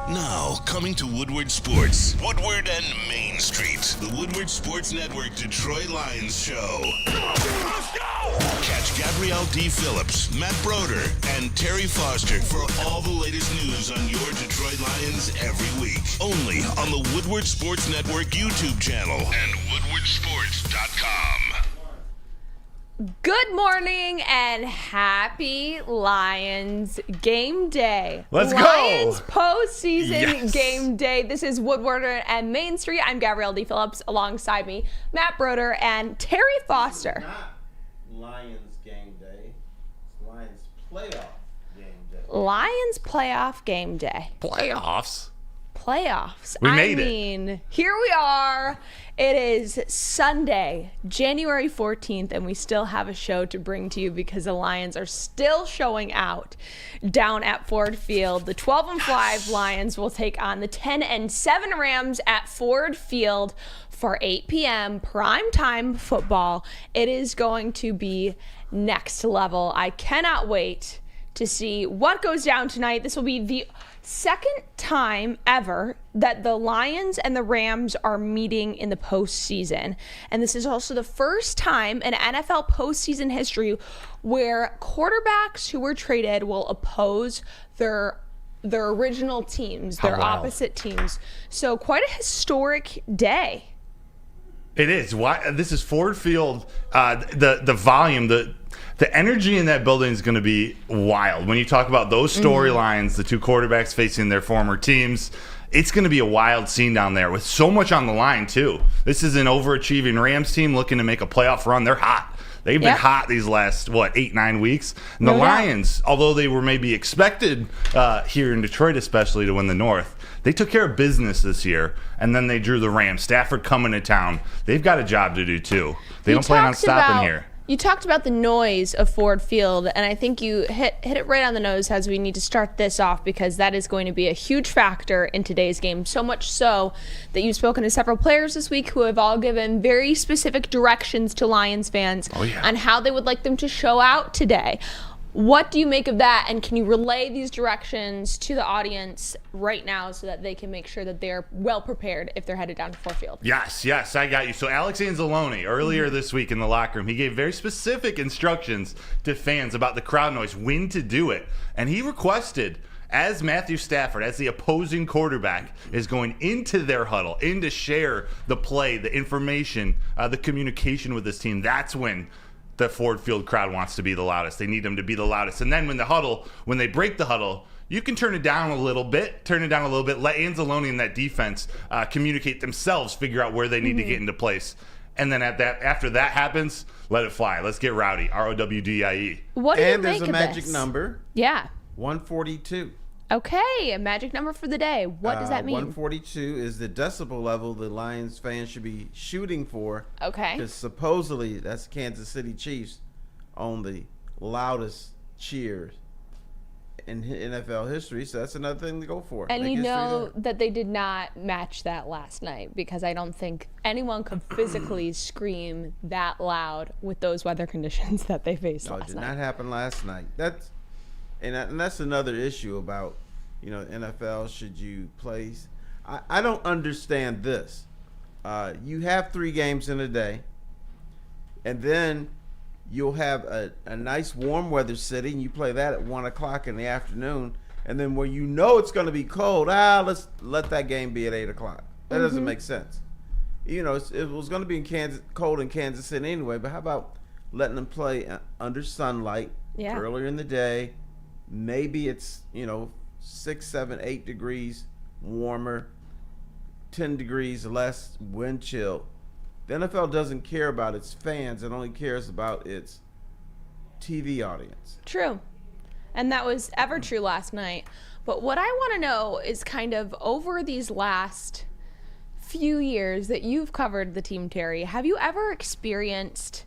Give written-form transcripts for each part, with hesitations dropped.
Now, coming to Woodward Sports, Woodward and Main Street, the Woodward Sports Network Detroit Lions show. Let's go! Catch Gabrielle Dee Phillips, Matt Broder, and Terry Foster for all the latest news on your Detroit Lions every week. Only on the Woodward Sports Network YouTube channel and woodwardsports.com. Good morning and happy Lions game day. Let's go. Lions postseason Yes. game day. This is Woodward and Main Street. I'm Gabrielle Dee Phillips. Alongside me, Matt Broder and Terry Foster. Not Lions game day. It's Lions playoff game day. Lions playoff game day. Playoffs. Playoffs. We made it. I mean, here we are. It is Sunday, January 14th, and we still have a show to bring to you because the Lions are still showing out down at Ford Field. The 12-5 Lions will take on the 10-7 Rams at Ford Field for 8 p.m. primetime football. It is going to be next level. I cannot wait to see what goes down tonight. This will be the second time ever that the Lions and the Rams are meeting in the postseason. And this is also the first time in NFL postseason history where quarterbacks who were traded will oppose their original teams, their opposite teams. So quite a historic day. It is. Why? This is Ford Field. The volume, the energy in that building is going to be wild. When you talk about those storylines, the two quarterbacks facing their former teams, it's going to be a wild scene down there with so much on the line, too. This is an overachieving Rams team looking to make a playoff run. They're hot. They've been hot these last, 8-9 weeks. And the Lions, although they were maybe expected here in Detroit especially to win the North, they took care of business this year, and then they drew the Rams. Stafford coming to town. They've got a job to do, too. They don't plan on stopping here. You talked about the noise of Ford Field, and I think you hit it right on the nose as we need to start this off because that is going to be a huge factor in today's game. So much so that you've spoken to several players this week who have all given very specific directions to Lions fans on how they would like them to show out today. What do you make of that, and can you relay these directions to the audience right now so that they can make sure that they're well prepared if they're headed down to Ford Field? Yes, I got you. So Alex Anzalone, earlier this week in the locker room, he gave very specific instructions to fans about the crowd noise, when to do it. And he requested, as Matthew Stafford, as the opposing quarterback, is going into their huddle, in to share the play, the information, the communication with this team, that's when the Ford Field crowd wants to be the loudest. They need them to be the loudest. And then when they break the huddle, you can turn it down a little bit, let Anzalone and that defense communicate themselves, figure out where they need to get into place. And then after that happens, let it fly. Let's get rowdy. ROWDIE. What do you And make there's of a magic this? number, Yeah. 142. Okay, a magic number for the day. What does that mean? 142 is the decibel level the Lions fans should be shooting for. Okay. Because supposedly that's Kansas City Chiefs on the loudest cheers in NFL history. So that's another thing to go for. And Make you history know there. that they did not match that last night because I don't think anyone could physically scream that loud with those weather conditions that they faced No, it last did night. not happen last night. And that's another issue about, NFL. Should you place? I don't understand this. You have 3 games in a day, and then you'll have a nice warm weather city, and you play that at 1 o'clock in the afternoon, and then where it's going to be cold, let's let that game be at 8 o'clock. That doesn't make sense. It was going to be cold in Kansas City anyway, but how about letting them play under sunlight earlier in the day? Maybe it's 6, 7, 8 degrees warmer, 10 degrees less wind chill. The NFL doesn't care about its fans. It only cares about its TV audience. True. And that was ever true last night. But what I want to know is kind of over these last few years that you've covered the team, Terry, have you ever experienced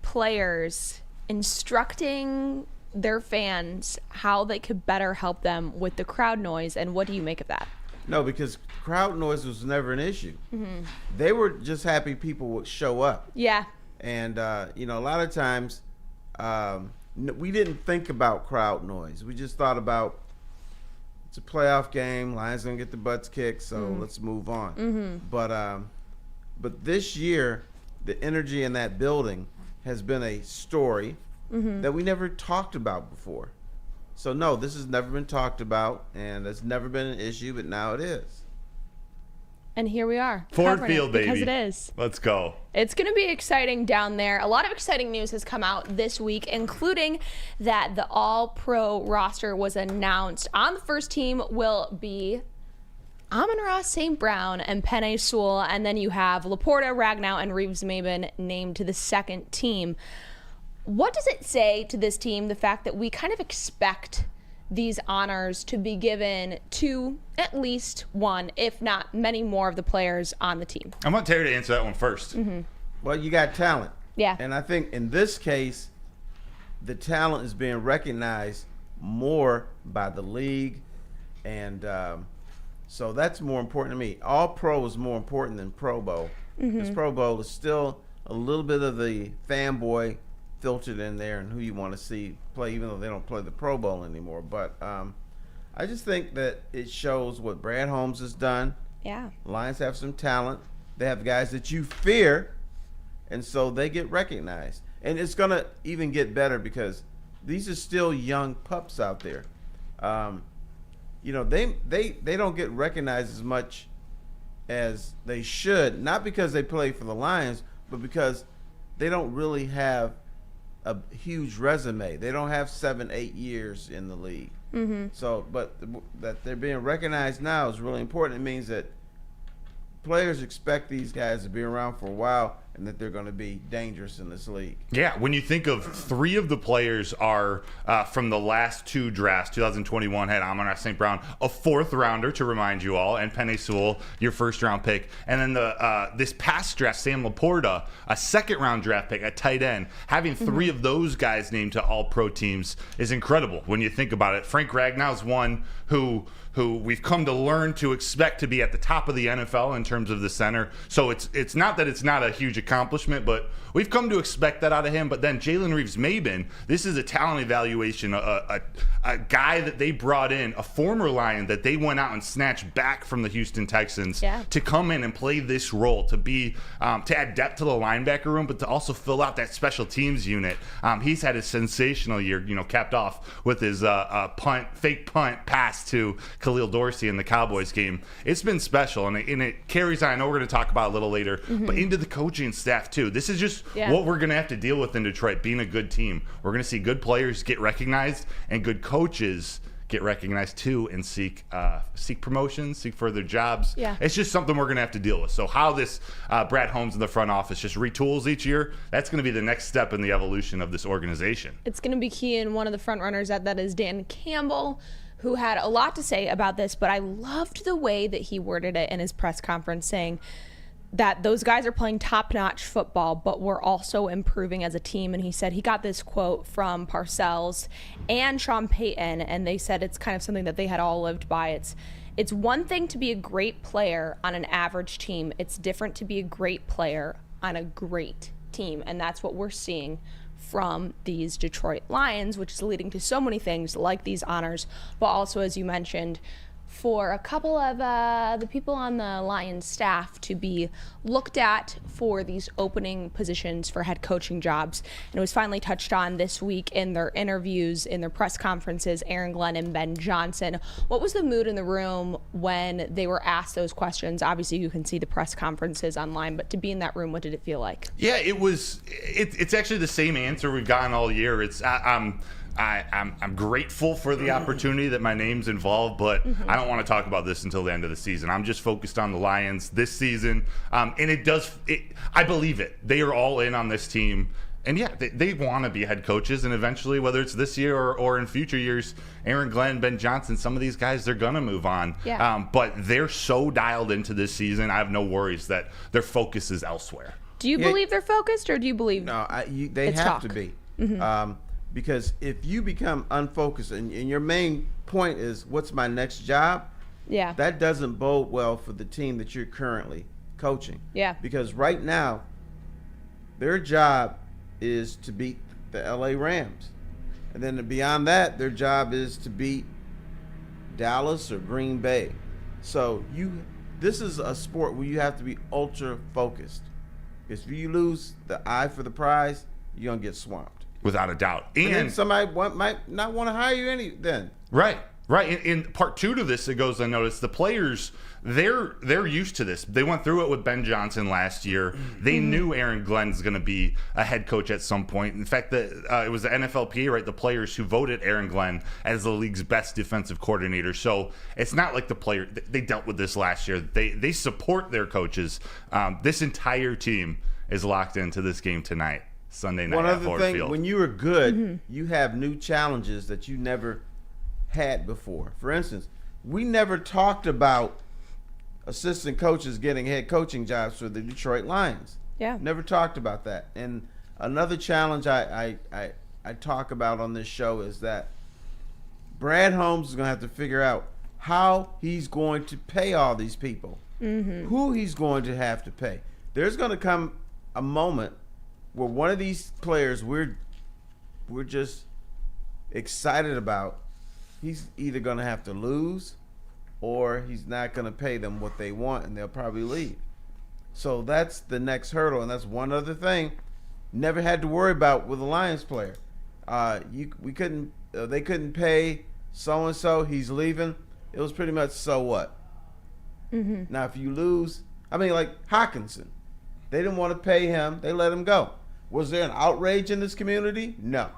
players instructing their fans how they could better help them with the crowd noise, and what do you make of that? No, because crowd noise was never an issue. They were just happy people would show up. Yeah. And, a lot of times we didn't think about crowd noise. We just thought about it's a playoff game. Lions gonna get the butts kicked, so let's move on. But this year, the energy in that building has been a story that we never talked about before. So no, this has never been talked about, and it's never been an issue, but now it is. And here we are. Ford covering Field, it baby. Because it is. Let's go. It's going to be exciting down there. A lot of exciting news has come out this week, including that the All-Pro roster was announced. On the first team will be Amon-Ra St. Brown and Penei Sewell, and then you have Laporta, Ragnow, and Reeves-Maybin named to the second team. What does it say to this team, the fact that we kind of expect these honors to be given to at least one, if not many more of the players on the team? I want Terry to answer that one first. Well, you got talent. Yeah. And I think in this case, the talent is being recognized more by the league. And so that's more important to me. All Pro is more important than Pro Bowl. Because Pro Bowl is still a little bit of the fanboy filtered in there and who you want to see play, even though they don't play the Pro Bowl anymore. But I just think that it shows what Brad Holmes has done. Yeah. Lions have some talent. They have guys that you fear, and so they get recognized. And it's going to even get better because these are still young pups out there. You know, they don't get recognized as much as they should, not because they play for the Lions, but because they don't really have a huge resume. They don't have 7-8 years in the league. So, but that they're being recognized now is really important. It means that players expect these guys to be around for a while and that they're going to be dangerous in this league. Yeah, when you think of three of the players are from the last two drafts, 2021 had Amon-Ra St. Brown, a fourth rounder to remind you all, and Penei Sewell, your first round pick. And then this past draft, Sam Laporta, a second round draft pick at tight end. Having three of those guys named to all pro teams is incredible when you think about it. Frank Ragnow's one who we've come to learn to expect to be at the top of the NFL in terms of the center. So it's not that it's not a huge accomplishment, but we've come to expect that out of him. But then Jalen Reeves-Maybin, this is a talent evaluation, a guy that they brought in, a former Lion that they went out and snatched back from the Houston Texans to come in and play this role, to be to add depth to the linebacker room, but to also fill out that special teams unit. He's had a sensational year, capped off with his fake punt pass to Khalil Dorsey in the Cowboys game. It's been special, and it carries on. I know we're going to talk about it a little later, but into the coaching staff too. This is just what we're going to have to deal with in Detroit, being a good team. We're going to see good players get recognized and good coaches get recognized too, and seek promotions, seek further jobs. It's just something we're going to have to deal with. So how this Brad Holmes in the front office just retools each year, that's going to be the next step in the evolution of this organization. It's going to be key, and one of the front runners at that is Dan Campbell, who had a lot to say about this, but I loved the way that he worded it in his press conference, saying that those guys are playing top-notch football, but we're also improving as a team. And he said he got this quote from Parcells and Sean Payton, and they said it's kind of something that they had all lived by. It's one thing to be a great player on an average team. It's different to be a great player on a great team, and that's what we're seeing from these Detroit Lions, which is leading to so many things like these honors, but also, as you mentioned, for a couple of the people on the Lions staff to be looked at for these opening positions for head coaching jobs. And it was finally touched on this week in their interviews, in their press conferences, Aaron Glenn and Ben Johnson. What was the mood in the room when they were asked those questions? Obviously, you can see the press conferences online, but to be in that room, what did it feel like? Yeah, it's actually the same answer we've gotten all year. I'm grateful for the opportunity that my name's involved, but I don't want to talk about this until the end of the season. I'm just focused on the Lions this season, and I believe it. They are all in on this team, and they want to be head coaches, and eventually, whether it's this year or in future years, Aaron Glenn, Ben Johnson, some of these guys, they're going to move on. But they're so dialed into this season, I have no worries that their focus is elsewhere. Do you believe they're focused, or do you believe they have to be? Because if you become unfocused and your main point is what's my next job, that doesn't bode well for the team that you're currently coaching. Because right now, their job is to beat the LA Rams. And then beyond that, their job is to beat Dallas or Green Bay. So this is a sport where you have to be ultra focused. If you lose the eye for the prize, you're gonna get swamped. Without a doubt. And then somebody might not want to hire you then. Right. In part two to this, it goes unnoticed. The players, they're used to this. They went through it with Ben Johnson last year. They knew Aaron Glenn's going to be a head coach at some point. In fact, it was the NFLPA, right? The players who voted Aaron Glenn as the league's best defensive coordinator. So it's not like the player they dealt with this last year. They support their coaches. This entire team is locked into this game tonight, Sunday night. One at other Ford thing, Field. when you are good, you have new challenges that you never had before. For instance, we never talked about assistant coaches getting head coaching jobs for the Detroit Lions. Yeah. Never talked about that. And another challenge I talk about on this show is that Brad Holmes is going to have to figure out how he's going to pay all these people, who he's going to have to pay. There's going to come a moment where one of these players we're just excited about, he's either going to have to lose or he's not going to pay them what they want and they'll probably leave. So that's the next hurdle, and that's one other thing never had to worry about with a Lions player. They couldn't pay so and so, he's leaving. It was pretty much so what. Now if you lose, I mean, like Hawkinson, they didn't want to pay him, they let him go. Was there an outrage in this community? No.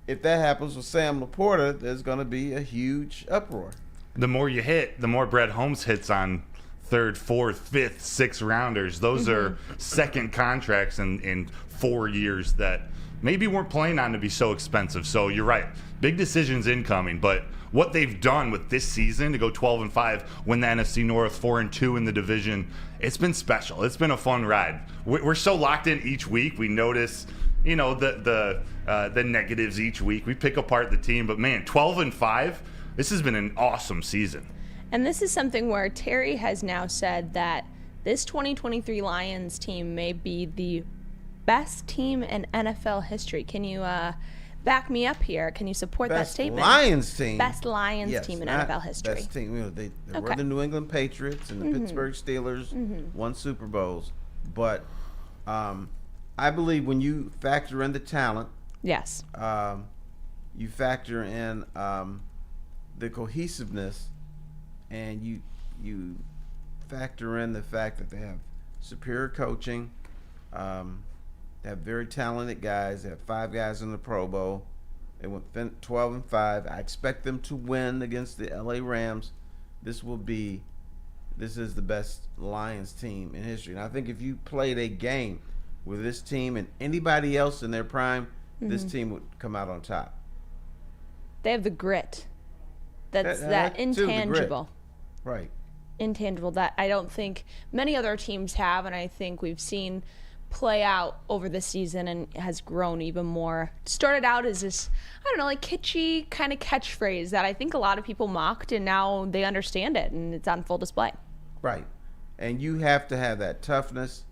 If that happens with Sam Laporta, there's going to be a huge uproar. The more you hit, the more Brad Holmes hits on third, fourth, fifth, sixth rounders. Those are second contracts in 4 years that maybe weren't planning on to be so expensive. So you're right. Big decisions incoming, but what they've done with this season to go 12-5, win the NFC North, 4-2 in the division, it's been special. It's been a fun ride. We're so locked in each week. We notice, the negatives each week. We pick apart the team, but man, 12-5. This has been an awesome season. And this is something where Terry has now said that this 2023 Lions team may be the best team in NFL history. Can you back me up here? Can you support that statement? Lions team. Best Lions team in NFL history. Best team. They were the New England Patriots and the Pittsburgh Steelers, won Super Bowls. But I believe when you factor in the talent, yes, you factor in the cohesiveness, and you factor in the fact that they have superior coaching, they have very talented guys. They have 5 guys in the Pro Bowl. They went 12-5. I expect them to win against the LA Rams. This is the best Lions team in history. And I think if you played a game with this team and anybody else in their prime, this team would come out on top. They have the grit. That's that intangible. Right. Intangible that I don't think many other teams have, and I think we've seen play out over the season and has grown even more. Started out as this, I don't know, like kitschy kind of catchphrase that I think a lot of people mocked, and now they understand it and it's on full display. Right. And you have to have that toughness,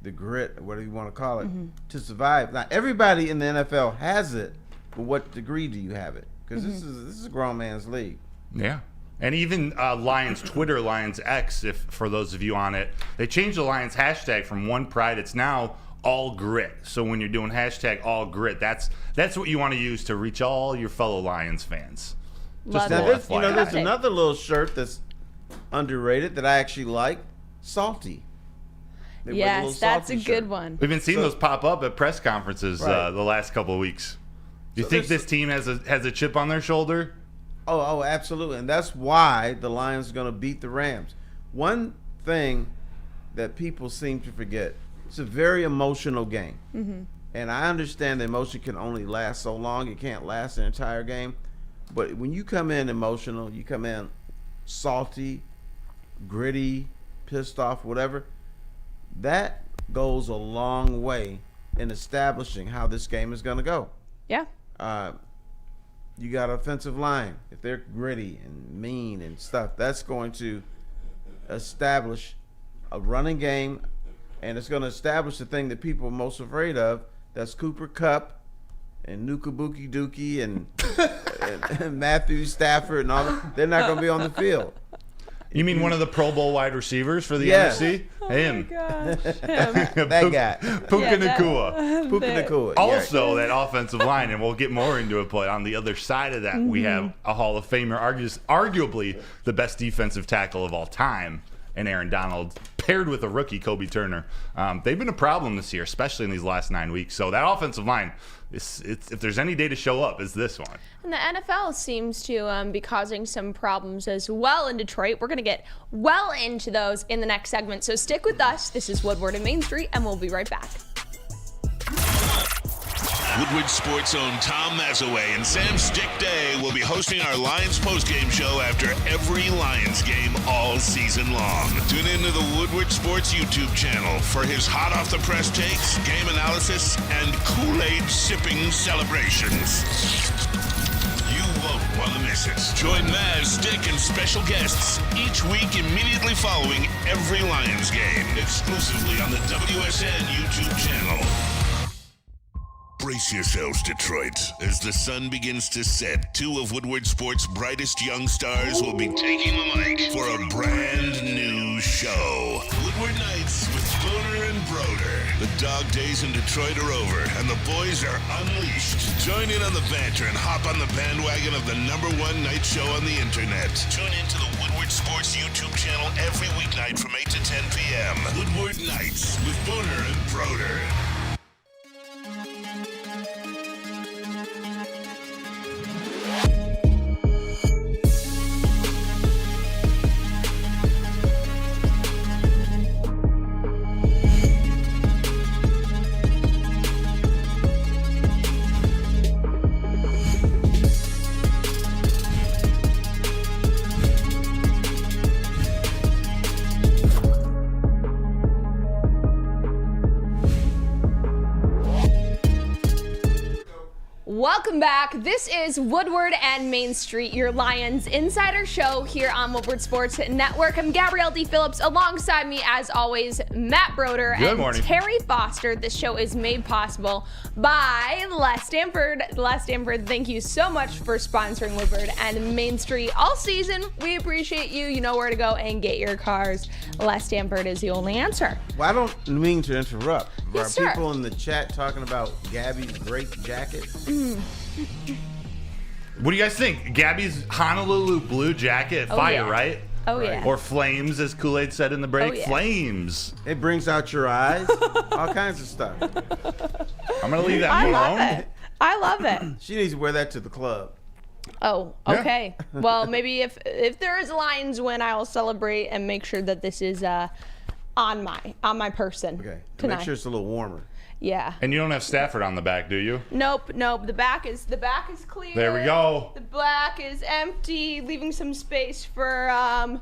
the grit, whatever you want to call it, to survive. Now, everybody in the NFL has it, but what degree do you have it? Because this is a grown man's league. Yeah. And even Lions Twitter, Lions X, if for those of you on it, they changed the Lions hashtag from One Pride. It's now All Grit. So when you're doing hashtag All Grit, that's what you want to use to reach all your fellow Lions fans. Love Just it. There's another little shirt that's underrated that I actually like, Salty. They wear the little Yes, that's Salty a good shirt. one. We've been seeing those pop up at press conferences Right. the last couple of weeks. Do you So think there's- this team has a chip on their shoulder? Oh, absolutely. And that's why the Lions are going to beat the Rams. One thing that people seem to forget, it's a very emotional game. And I understand the emotion can only last so long. It can't last an entire game. But when you come in emotional, you come in salty, gritty, pissed off, whatever, that goes a long way in establishing how this game is going to go. Yeah. You got offensive line. If they're gritty and mean and stuff, that's going to establish a running game, and it's going to establish the thing that people are most afraid of. That's Cooper Kupp Nukabuki Dookie and Matthew Stafford and all that, they're not going to be on the field. You mean one of the Pro Bowl wide receivers for the Yes. NFC? Him. Gosh, him. That guy. Puka Yeah, that- Nakua. Puka Nakua. Also, that offensive line, and we'll get more into it, but on the other side of that, we have a Hall of Famer, arguably the best defensive tackle of all time, and Aaron Donald, paired with a rookie, Kobe Turner. They've been a problem this year, especially in these last 9 weeks. So that offensive line, it's if there's any day to show up, it's this one. And the NFL seems to be causing some problems as well in Detroit. We're going to get well into those in the next segment. So stick with us. This is Woodward and Main Street, and we'll be right back. Woodward Sports' own Tom Mazaway and Sam Stick Day will be hosting our Lions postgame show after every Lions game all season long. Tune into the Woodward Sports YouTube channel for his hot off the press takes, game analysis, and Kool-Aid sipping celebrations. You won't want to miss it. Join Maz, Stick, and special guests each week immediately following every Lions game, exclusively on the WSN YouTube channel. Brace yourselves, Detroit. As the sun begins to set, two of Woodward Sports' brightest young stars will be taking the mic for a brand new show. Woodward Nights with Broder and Broder. The dog days in Detroit are over, and the boys are unleashed. Join in on the banter and hop on the bandwagon of the #1 night show on the internet. Tune into the Woodward Sports YouTube channel every weeknight from 8 to 10 p.m. Woodward Nights with Broder and Broder. Welcome back. This is Woodward and Main Street, your Lions insider show here on Woodward Sports Network. I'm Gabrielle Dee Phillips. Alongside me, as always, Matt Broder and morning. Terry Foster. This show is made possible by Les Stanford. Les Stanford, thank you so much for sponsoring Woodward and Main Street all season. We appreciate you. You know where to go and get your cars. Les Stanford is the only answer. Well, I don't mean to interrupt. Yes, Are sir. people in the chat talking about Gabby's great jacket? What do you guys think? Gabby's Honolulu blue jacket, fire, yeah. right? Oh, yeah. Or flames, as Kool-Aid said in the break. Oh, yeah. Flames. It brings out your eyes. All kinds of stuff. I'm going to leave that I one love alone. it. I love it. She needs to wear that to the club. Oh, Yeah. okay. Well, maybe if there is a Lions win, I will celebrate and make sure that this is on my person. Okay. tonight. Make sure it's a little warmer. Yeah. And you don't have Stafford on the back, do you? Nope. The back is clear. There we go. The back is empty, leaving some space for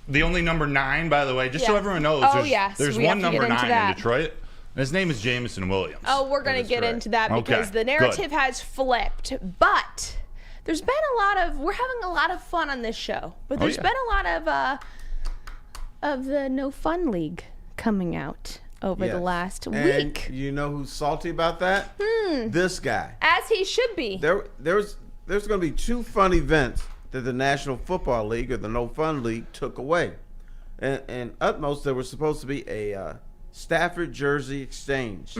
The only number 9, by the way, just so Yeah. everyone knows. Oh, there's, yes, there's we one have to get number into 9 that. in Detroit. And his name is Jamison Williams. Oh, we're gonna That is get correct. into that because Okay, the narrative good. has flipped. But there's been we're having a lot of fun on this show. But there's yeah. been a lot of the No Fun League coming out over the Yes. last And week. you know who's salty about that? This guy. As he should be. There's going to be 2 fun events that the National Football League or the No Fun League took away. And utmost, there was supposed to be a Stafford jersey exchange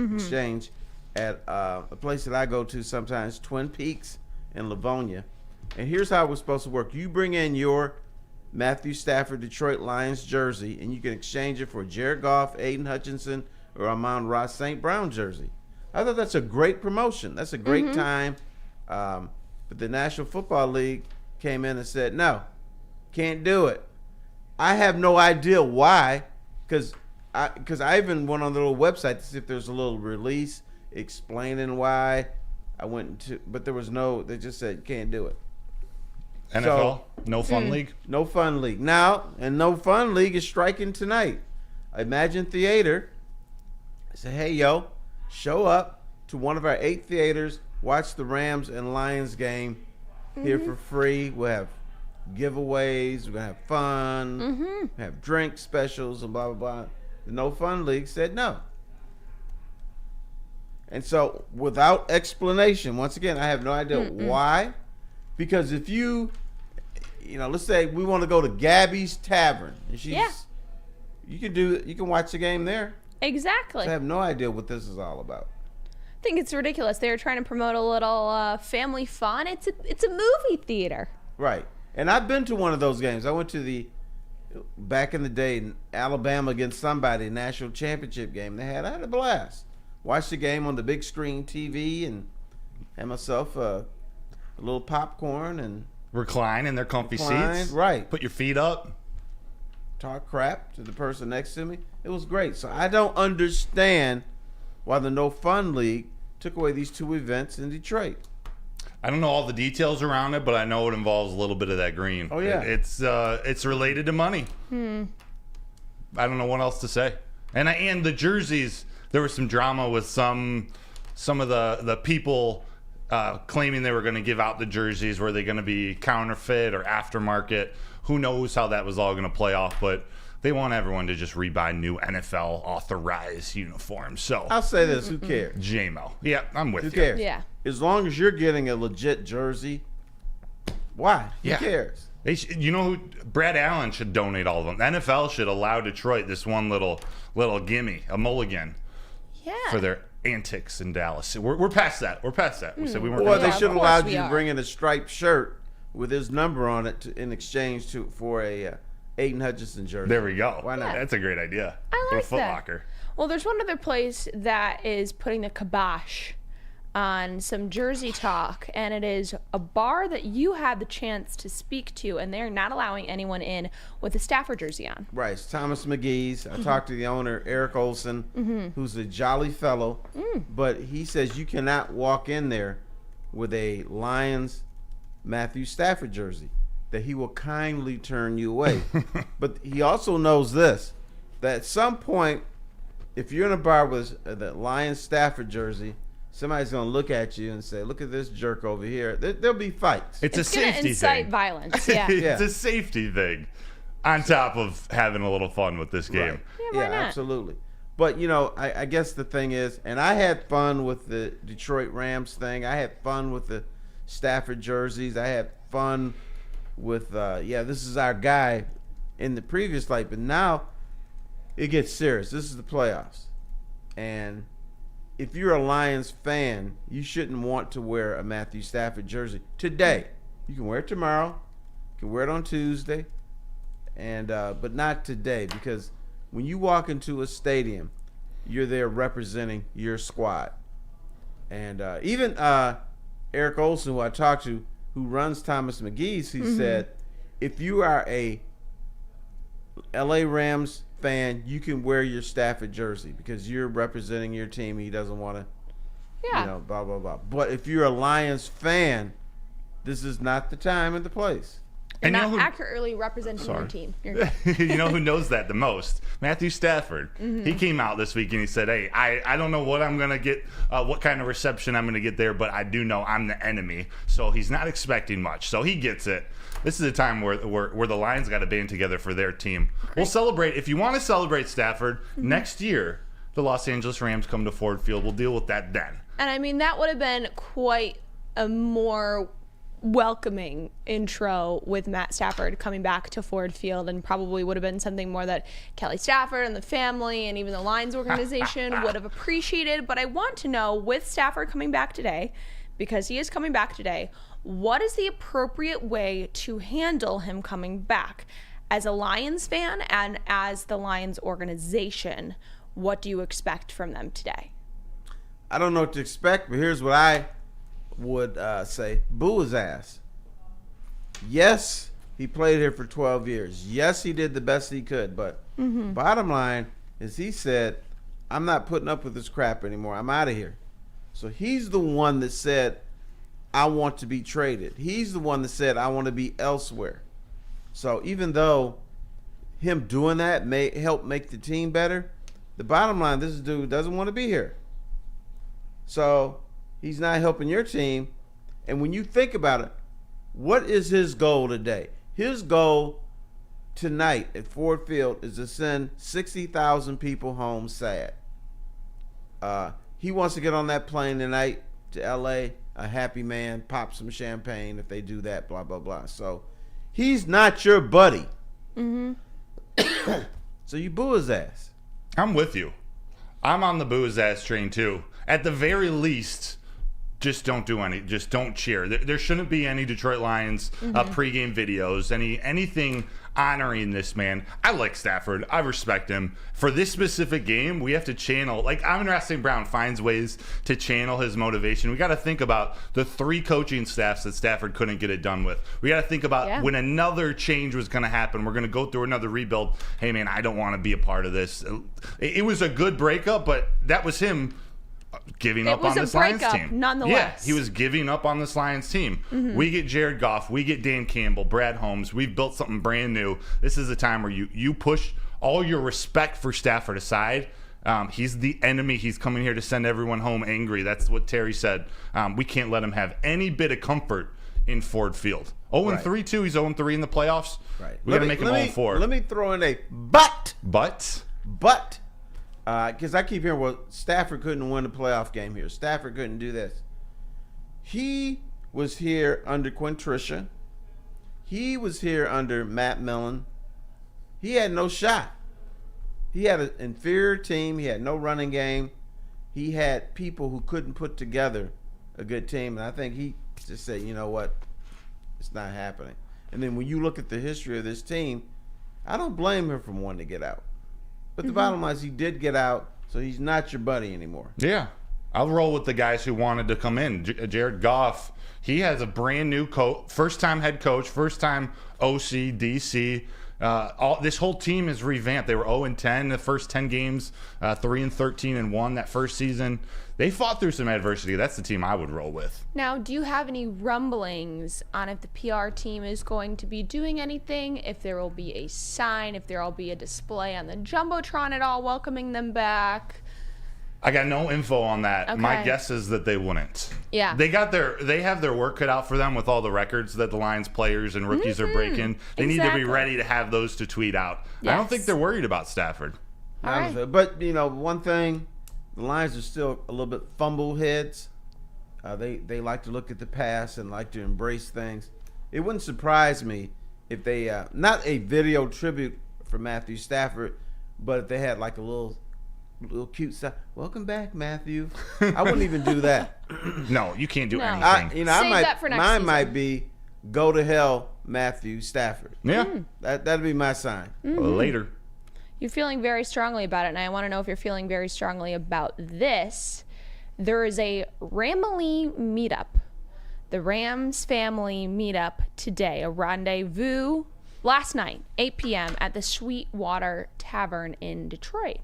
at a place that I go to sometimes, Twin Peaks in Livonia. And here's how it was supposed to work. You bring in your Matthew Stafford Detroit Lions jersey, and you can exchange it for Jared Goff, Aiden Hutchinson, or Amon-Ra St. Brown jersey. I thought that's a great promotion. That's a great time. But the National Football League came in and said, no, can't do it. I have no idea why, because I even went on the little website to see if there's a little release explaining why. I went to, but there was no, they just said, can't do it. NFL, no fun league. No Fun League. Now, and No Fun League is striking tonight. Imagine Theater. I say, hey, yo, show up to one of our 8 theaters, watch the Rams and Lions game here for free. We'll have giveaways. We're going to have fun. Have drink specials and blah, blah, blah. The No Fun League said no. And so, without explanation, once again, I have no idea why. Because if you let's say we want to go to Gabby's Tavern, and you can watch the game there. Exactly. So I have no idea what this is all about. I think it's ridiculous. They were trying to promote a little family fun. It's a movie theater. Right. And I've been to one of those games. I went to back in the day, in Alabama against somebody, national championship game I had a blast. Watched the game on the big screen TV and had myself a little popcorn and Recline in their comfy seats. Right. Put your feet up. Talk crap to the person next to me. It was great. So I don't understand why the No Fun League took away these two events in Detroit. I don't know all the details around it, but I know it involves a little bit of that green. Oh, yeah. It's related to money. I don't know what else to say. And the jerseys, there was some drama with some of the people claiming they were going to give out the jerseys. Were they going to be counterfeit or aftermarket? Who knows how that was all going to play off, but they want everyone to just rebuy new NFL authorized uniforms. So I'll say this, who cares? JMO. Yeah, I'm with you. Who cares? Yeah. As long as you're getting a legit jersey, why? Yeah. Who cares? You know who? Brad Allen should donate all of them. The NFL should allow Detroit this one little gimme, a mulligan, for their antics in Dallas. We're past that. We said we weren't. Well, gonna they talk should of have course allowed we you to are. bring in a striped shirt with his number on it in exchange for a Aiden Hutchinson jersey. There we go. Why not? That's a great idea. I like Foot that. Locker. Well, there's one other place that is putting the kibosh on some Jersey talk, and it is a bar that you had the chance to speak to, and they're not allowing anyone in with a Stafford jersey on. Right. It's Thomas McGee's. I talked to the owner, Eric Olson, who's a jolly fellow, but he says you cannot walk in there with a Lions Matthew Stafford jersey, that he will kindly turn you away. But he also knows this, that at some point, if you're in a bar with the Lions Stafford jersey, somebody's going to look at you and say, look at this jerk over here. There'll be fights. It's a It's going to safety incite thing. violence. Yeah. It's a safety thing, on top of having a little fun with this game. Right. Yeah, why not? Absolutely. But, I guess the thing is, and I had fun with the Detroit Rams thing. I had fun with the Stafford jerseys. I had fun with, this is our guy in the previous life. But now it gets serious. This is the playoffs. And if you're a Lions fan, you shouldn't want to wear a Matthew Stafford jersey today. You can wear it tomorrow. You can wear it on Tuesday. But not today, because when you walk into a stadium, you're there representing your squad. And even Eric Olson, who I talked to, who runs Thomas McGee's, he said, if you are a LA Rams fan, you can wear your Stafford jersey because you're representing your team. He doesn't want to, blah, blah, blah. But if you're a Lions fan, this is not the time and the place. And you know not who- accurately representing your team. You're good. You know who knows that the most? Matthew Stafford. He came out this week and he said, hey, I don't know what I'm going to get, what kind of reception I'm going to get there, but I do know I'm the enemy. So he's not expecting much. So he gets it. This is a time where the Lions got to band together for their team. We'll celebrate. If you want to celebrate Stafford, next year, the Los Angeles Rams come to Ford Field. We'll deal with that then. And I mean, that would have been quite a more welcoming intro with Matt Stafford coming back to Ford Field, and probably would have been something more that Kelly Stafford and the family and even the Lions organization would have appreciated. But I want to know, with Stafford coming back today, because he is coming back today, what is the appropriate way to handle him coming back? As a Lions fan and as the Lions organization, what do you expect from them today? I don't know what to expect, but here's what I would say. Boo his ass. Yes, he played here for 12 years. Yes, he did the best he could, but bottom line is he said, I'm not putting up with this crap anymore. I'm out of here. So he's the one that said, I want to be traded. He's the one that said, I want to be elsewhere. So even though him doing that may help make the team better, the bottom line, this dude doesn't want to be here. So he's not helping your team. And when you think about it, what is his goal today? His goal tonight at Ford Field is to send 60,000 people home sad. he wants to get on that plane tonight to L.A., a happy man, pop some champagne if they do that, blah, blah, blah. So he's not your buddy. So you boo his ass. I'm with you. I'm on the boo his ass train too. At the very least, just don't do any. Just don't cheer. There shouldn't be any Detroit Lions pregame videos. Anything honoring this man. I like Stafford. I respect him. For this specific game, we have to channel. Like Amon-Ra St. Brown finds ways to channel his motivation. We got to think about the 3 coaching staffs that Stafford couldn't get it done with. We got to think about when another change was going to happen. We're going to go through another rebuild. Hey man, I don't want to be a part of this. It was a good breakup, but that was him giving up on this Lions team. Nonetheless. Yeah, he was giving up on this Lions team. We get Jared Goff, we get Dan Campbell, Brad Holmes. We've built something brand new. This is the time where you push all your respect for Stafford aside. He's the enemy. He's coming here to send everyone home angry. That's what Terry said. We can't let him have any bit of comfort in Ford Field. 0-3 too. He's 0-3 in the playoffs. Right. We got to make him 0-4. Let me throw in a but. But Because I keep hearing, well, Stafford couldn't win a playoff game here. Stafford couldn't do this. He was here under Quintricia. He was here under Matt Millen. He had no shot. He had an inferior team. He had no running game. He had people who couldn't put together a good team. And I think he just said, you know what? It's not happening. And then when you look at the history of this team, I don't blame him for wanting to get out. But the bottom line is he did get out, so he's not your buddy anymore. yeah, I'll roll with the guys who wanted to come in. Jared Goff, he has a brand new first-time head coach, first-time OC, DC. This whole team is revamped. They were 0-10 the first 10 games, 3-13-1 that first season. They fought through some adversity. That's the team I would roll with. Now, do you have any rumblings on if the PR team is going to be doing anything, if there will be a sign, if there will be a display on the Jumbotron at all welcoming them back? I got no info on that. Okay. My guess is that they wouldn't. Yeah. They have their work cut out for them with all the records that the Lions players and rookies are breaking. They need to be ready to have those to tweet out. I don't think they're worried about Stafford. All right. But, one thing, the Lions are still a little bit fumble heads. They like to look at the past and like to embrace things. It wouldn't surprise me if they, not a video tribute for Matthew Stafford, but if they had like a little cute stuff. Welcome back, Matthew. I wouldn't even do that. No, you can't do anything. Save that for next mine season. might be go to hell, Matthew Stafford. Yeah. That'd be my sign. Later. You're feeling very strongly about it, and I want to know if you're feeling very strongly about this. There is a Ramley meetup, the Rams family meetup today, a rendezvous last night, 8 p.m. at the Sweetwater Tavern in Detroit.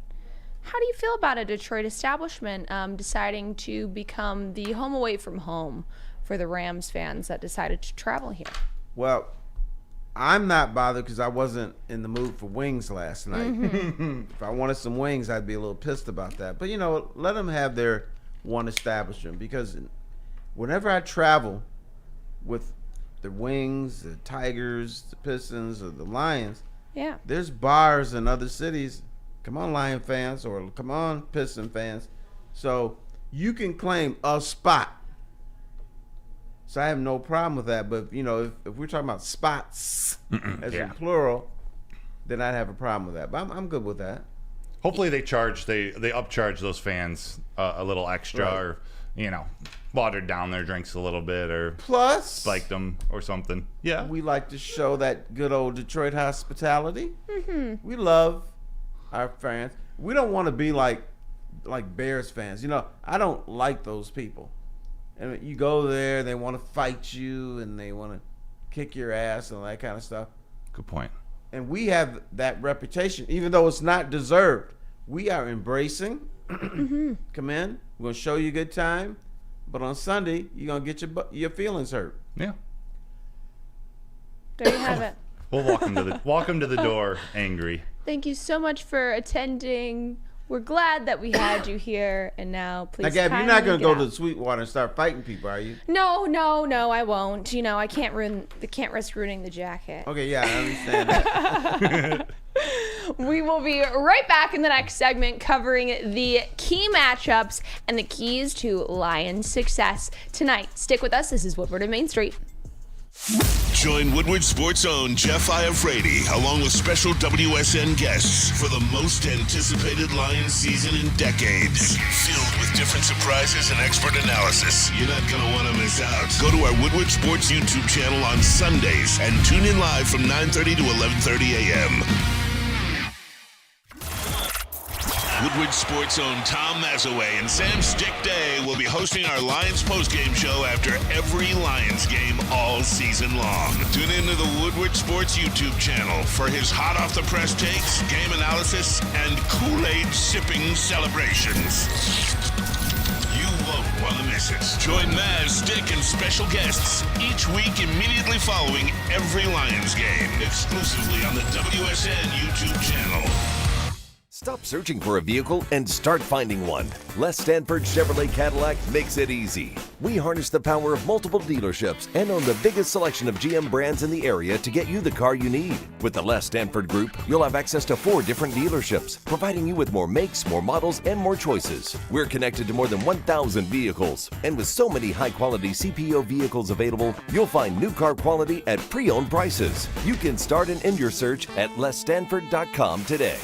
How do you feel about a Detroit establishment deciding to become the home away from home for the Rams fans that decided to travel here? Well, I'm not bothered because I wasn't in the mood for wings last night. If I wanted some wings, I'd be a little pissed about that. But, let them have their one establishment, because whenever I travel with the Wings, the Tigers, the Pistons, or the Lions, there's bars in other cities. Come on, Lion fans, or come on, Piston fans. So you can claim a spot. So I have no problem with that. But, if we're talking about spots as in plural, then I'd have a problem with that. But I'm good with that. Hopefully they upcharge those fans a little extra, or watered down their drinks a little bit, or plus spiked them or something. Yeah, we like to show that good old Detroit hospitality. We love our fans. We don't want to be like Bears fans. I don't like those people. And you go there, they want to fight you, and they want to kick your ass and all that kind of stuff. Good point. And we have that reputation, even though it's not deserved. We are embracing. Come in. We're going to show you a good time. But on Sunday, you're going to get your feelings hurt. Yeah. There you have it. We'll walk him to the door angry. Thank you so much for attending. We're glad that we had you here, and now please. Now, Gab, you're not going to go to the Sweetwater and start fighting people, are you? No, I won't. I can't risk ruining the jacket. Okay, yeah, I understand that. We will be right back in the next segment covering the key matchups and the keys to Lions' success tonight. Stick with us. This is Woodward and Main Street. Join Woodward Sports' own Jeff Iafrate along with special WSN guests for the most anticipated Lions season in decades. Filled with different surprises and expert analysis. You're not going to want to miss out. Go to our Woodward Sports YouTube channel on Sundays and tune in live from 9:30 to 11:30 a.m. Woodward Sports' own Tom Mazaway and Sam Stick Day will be hosting our Lions postgame show after every Lions game all season long. Tune into the Woodward Sports YouTube channel for his hot off the press takes, game analysis, and Kool-Aid sipping celebrations. You won't want to miss it. Join Maz, Stick, and special guests each week immediately following every Lions game, exclusively on the WSN YouTube channel. Stop searching for a vehicle and start finding one. Les Stanford Chevrolet Cadillac makes it easy. We harness the power of multiple dealerships and own the biggest selection of GM brands in the area to get you the car you need. With the Les Stanford Group, you'll have access to 4 different dealerships, providing you with more makes, more models, and more choices. We're connected to more than 1,000 vehicles. And with so many high-quality CPO vehicles available, you'll find new car quality at pre-owned prices. You can start and end your search at lesstanford.com today.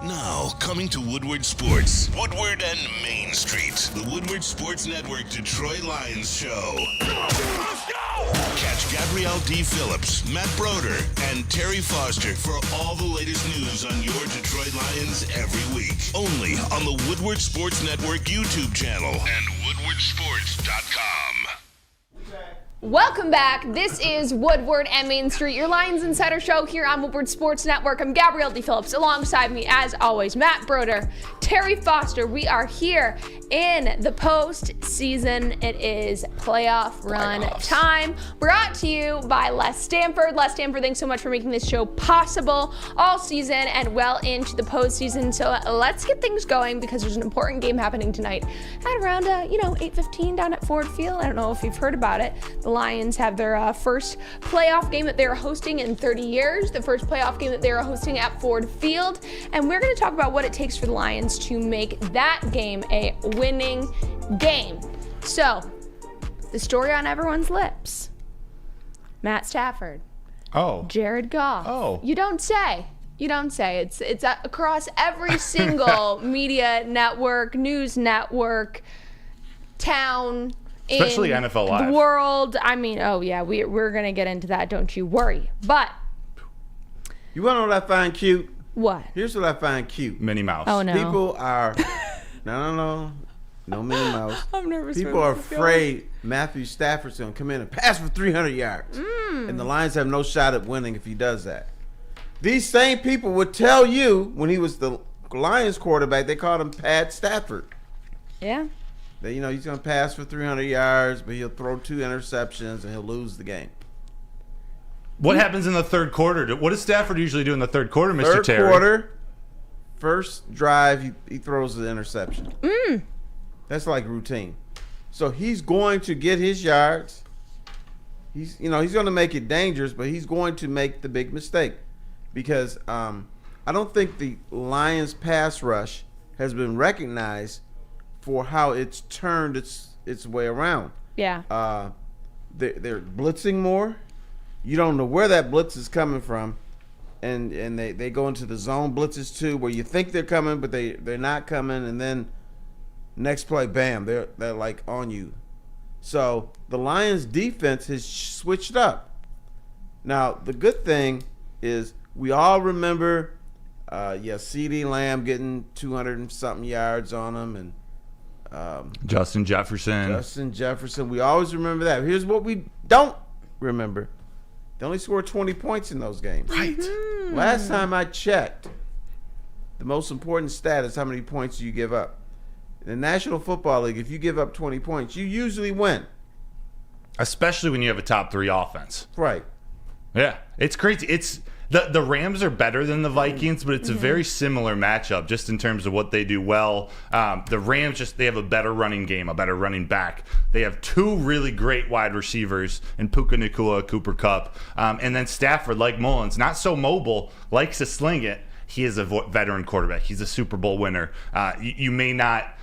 Now, coming to Woodward Sports, Woodward and Main Street, the Woodward Sports Network Detroit Lions show. Let's go! Catch Gabrielle Dee Phillips, Matt Broder, and Terry Foster for all the latest news on your Detroit Lions every week. Only on the Woodward Sports Network YouTube channel and woodwardsports.com. Welcome back. This is Woodward and Main Street, your Lions Insider show here on Woodward Sports Network. I'm Gabrielle Dee Phillips. Alongside me, as always, Matt Broder, Terry Foster. We are here in the postseason. It is playoff run time. Brought to you by Les Stanford. Les Stanford, thanks so much for making this show possible all season and well into the postseason. So let's get things going because there's an important game happening tonight at around 8:15 down at Ford Field. I don't know if you've heard about it. The Lions have their first playoff game that they're hosting in 30 years, the first playoff game that they're hosting at Ford Field, and we're going to talk about what it takes for the Lions to make that game a winning game. So, the story on everyone's lips, Matt Stafford. Oh. Jared Goff. Oh. You don't say. It's across every single media network, news network, town, especially in NFL Live. The world. I mean, oh yeah, we're going to get into that, don't you worry. But You want to know what I find cute? what? Here's what I find cute. Minnie Mouse. Oh no. People are no Minnie Mouse. I'm nervous. People for are this. afraid Matthew Stafford's going to come in and pass for 300 yards. And the Lions have no shot at winning if he does that. These same people would tell you when he was the Lions quarterback, they called him Pat Stafford. Yeah. That, he's going to pass for 300 yards, but he'll throw 2 interceptions and he'll lose the game. What happens in the third quarter? What does Stafford usually do in the third quarter, Mr. Third Terry? quarter, first drive, he throws the interception. That's like routine. So he's going to get his yards. He's going to make it dangerous, but he's going to make the big mistake because I don't think the Lions pass rush has been recognized for how it's turned its way around. Yeah. They're blitzing more. You don't know where that blitz is coming from, and they go into the zone blitzes too, where you think they're coming, but they're not coming, and then next play, bam, they're like on you. So the Lions defense has switched up. Now the good thing is we all remember, CeeDee Lamb getting 200 and something yards on him, and Justin Jefferson. We always remember that. Here's what we don't remember. They only scored 20 points in those games. Right. Last time I checked, the most important stat is how many points you give up. In the National Football League, if you give up 20 points, you usually win. Especially when you have a top 3 offense. Right. Yeah. It's crazy. The Rams are better than the Vikings, but it's a very similar matchup just in terms of what they do well. The Rams they have a better running game, a better running back. They have two really great wide receivers in Puka Nacua, Cooper Kupp, and then Stafford, like Mullins, not so mobile, likes to sling it. He is a veteran quarterback. He's a Super Bowl winner. You may not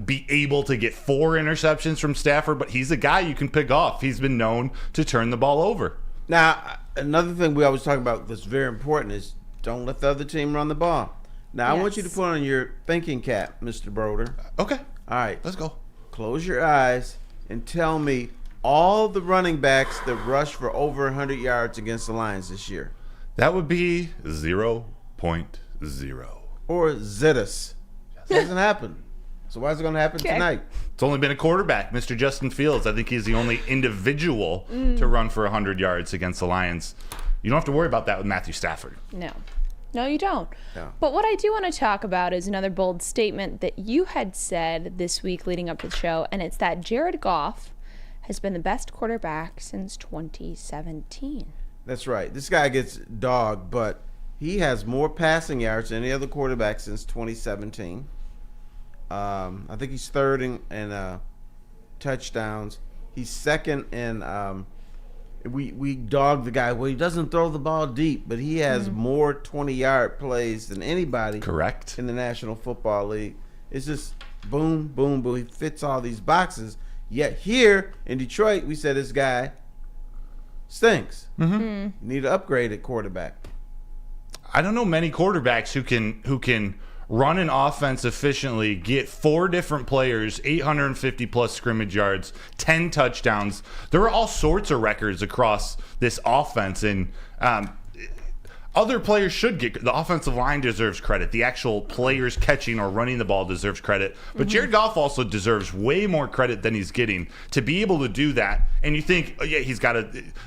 be able to get 4 interceptions from Stafford, but he's a guy you can pick off. He's been known to turn the ball over. Now, another thing we always talk about that's very important is don't let the other team run the ball. Now, I want you to put on your thinking cap, Mr. Broder. Okay. All right. Let's go. Close your eyes and tell me all the running backs that rushed for over 100 yards against the Lions this year. That would be 0.0. Or Zittis. Doesn't happen. So why is it going to happen tonight? It's only been a quarterback, Mr. Justin Fields. I think he's the only individual to run for 100 yards against the Lions. You don't have to worry about that with Matthew Stafford. No, you don't. No. But what I do want to talk about is another bold statement that you had said this week leading up to the show, and it's that Jared Goff has been the best quarterback since 2017. That's right. This guy gets dogged, but he has more passing yards than any other quarterback since 2017. I think he's third in touchdowns. He's second in we dog the guy. Well, he doesn't throw the ball deep, but he has more 20-yard plays than anybody. Correct. In the National Football League. It's just boom, boom, boom. He fits all these boxes. Yet here in Detroit, we said this guy stinks. You need to upgrade at quarterback. I don't know many quarterbacks who can run an offense efficiently, get 4 different players, 850-plus scrimmage yards, 10 touchdowns. There are all sorts of records across this offense, and other players should get – the offensive line deserves credit. The actual players catching or running the ball deserves credit. But Jared Goff also deserves way more credit than he's getting to be able to do that. And you think, oh, yeah, he's got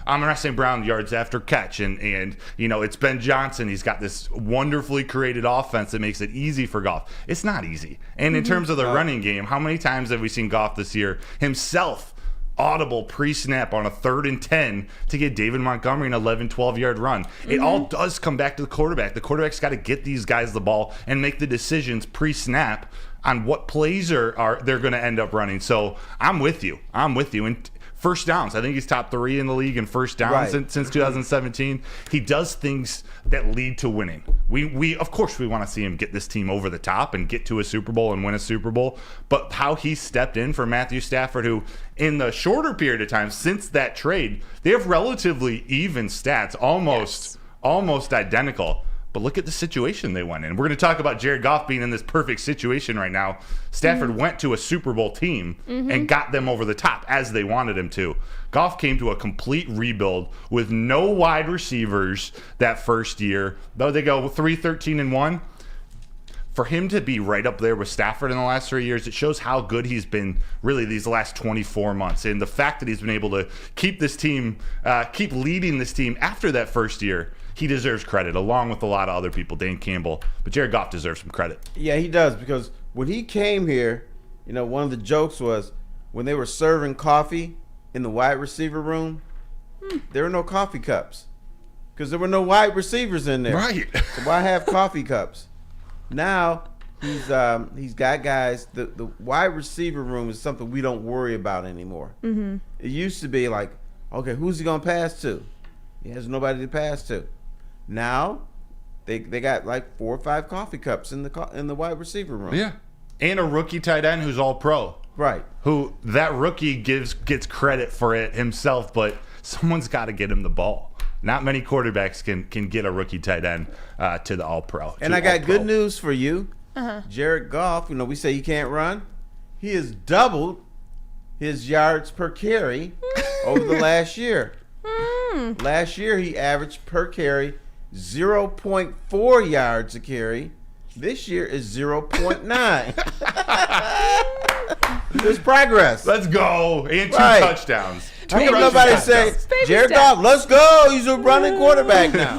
Amon-Ra St. Brown yards after catch. And it's Ben Johnson. He's got this wonderfully created offense that makes it easy for Goff. It's not easy. And in terms of the running game, how many times have we seen Goff this year himself audible pre-snap on a 3rd and 10 to get David Montgomery an 11, 12-yard run? It all does come back to the quarterback. The quarterback's got to get these guys the ball and make the decisions pre-snap on what plays are they're going to end up running. So I'm with you. And first downs, I think he's top 3 in the league in first downs since 2017. He does things that lead to winning. We of course we want to see him get this team over the top and get to a Super Bowl and win a Super Bowl. But how he stepped in for Matthew Stafford, who in the shorter period of time since that trade, they have relatively even stats, almost identical. But look at the situation they went in. We're going to talk about Jared Goff being in this perfect situation right now. Stafford went to a Super Bowl team and got them over the top as they wanted him to. Goff came to a complete rebuild with no wide receivers that first year. Though they go 3-13-1. For him to be right up there with Stafford in the last 3 years, it shows how good he's been really these last 24 months. And the fact that he's been able to keep this team, keep leading this team after that first year, he deserves credit, along with a lot of other people, Dan Campbell. But Jared Goff deserves some credit. Yeah, he does, because when he came here, one of the jokes was when they were serving coffee in the wide receiver room, there were no coffee cups because there were no wide receivers in there. Right. So why have coffee cups? Now he's got guys. The wide receiver room is something we don't worry about anymore. It used to be like, okay, who's he gonna pass to? He has nobody to pass to. Now they got like 4 or 5 coffee cups in the wide receiver room. Yeah, and a rookie tight end who's all pro. Right. Who that rookie gets credit for it himself, but someone's got to get him the ball. Not many quarterbacks can get a rookie tight end to the all pro. And I got good news for you. Jared Goff, we say he can't run. He has doubled his yards per carry over the last year. Last year he averaged per carry 0.4 yards a carry. This year is 0.9. There's progress. Let's go. And 2 touchdowns. How come nobody say, Jared Goff, let's go. He's a running quarterback now.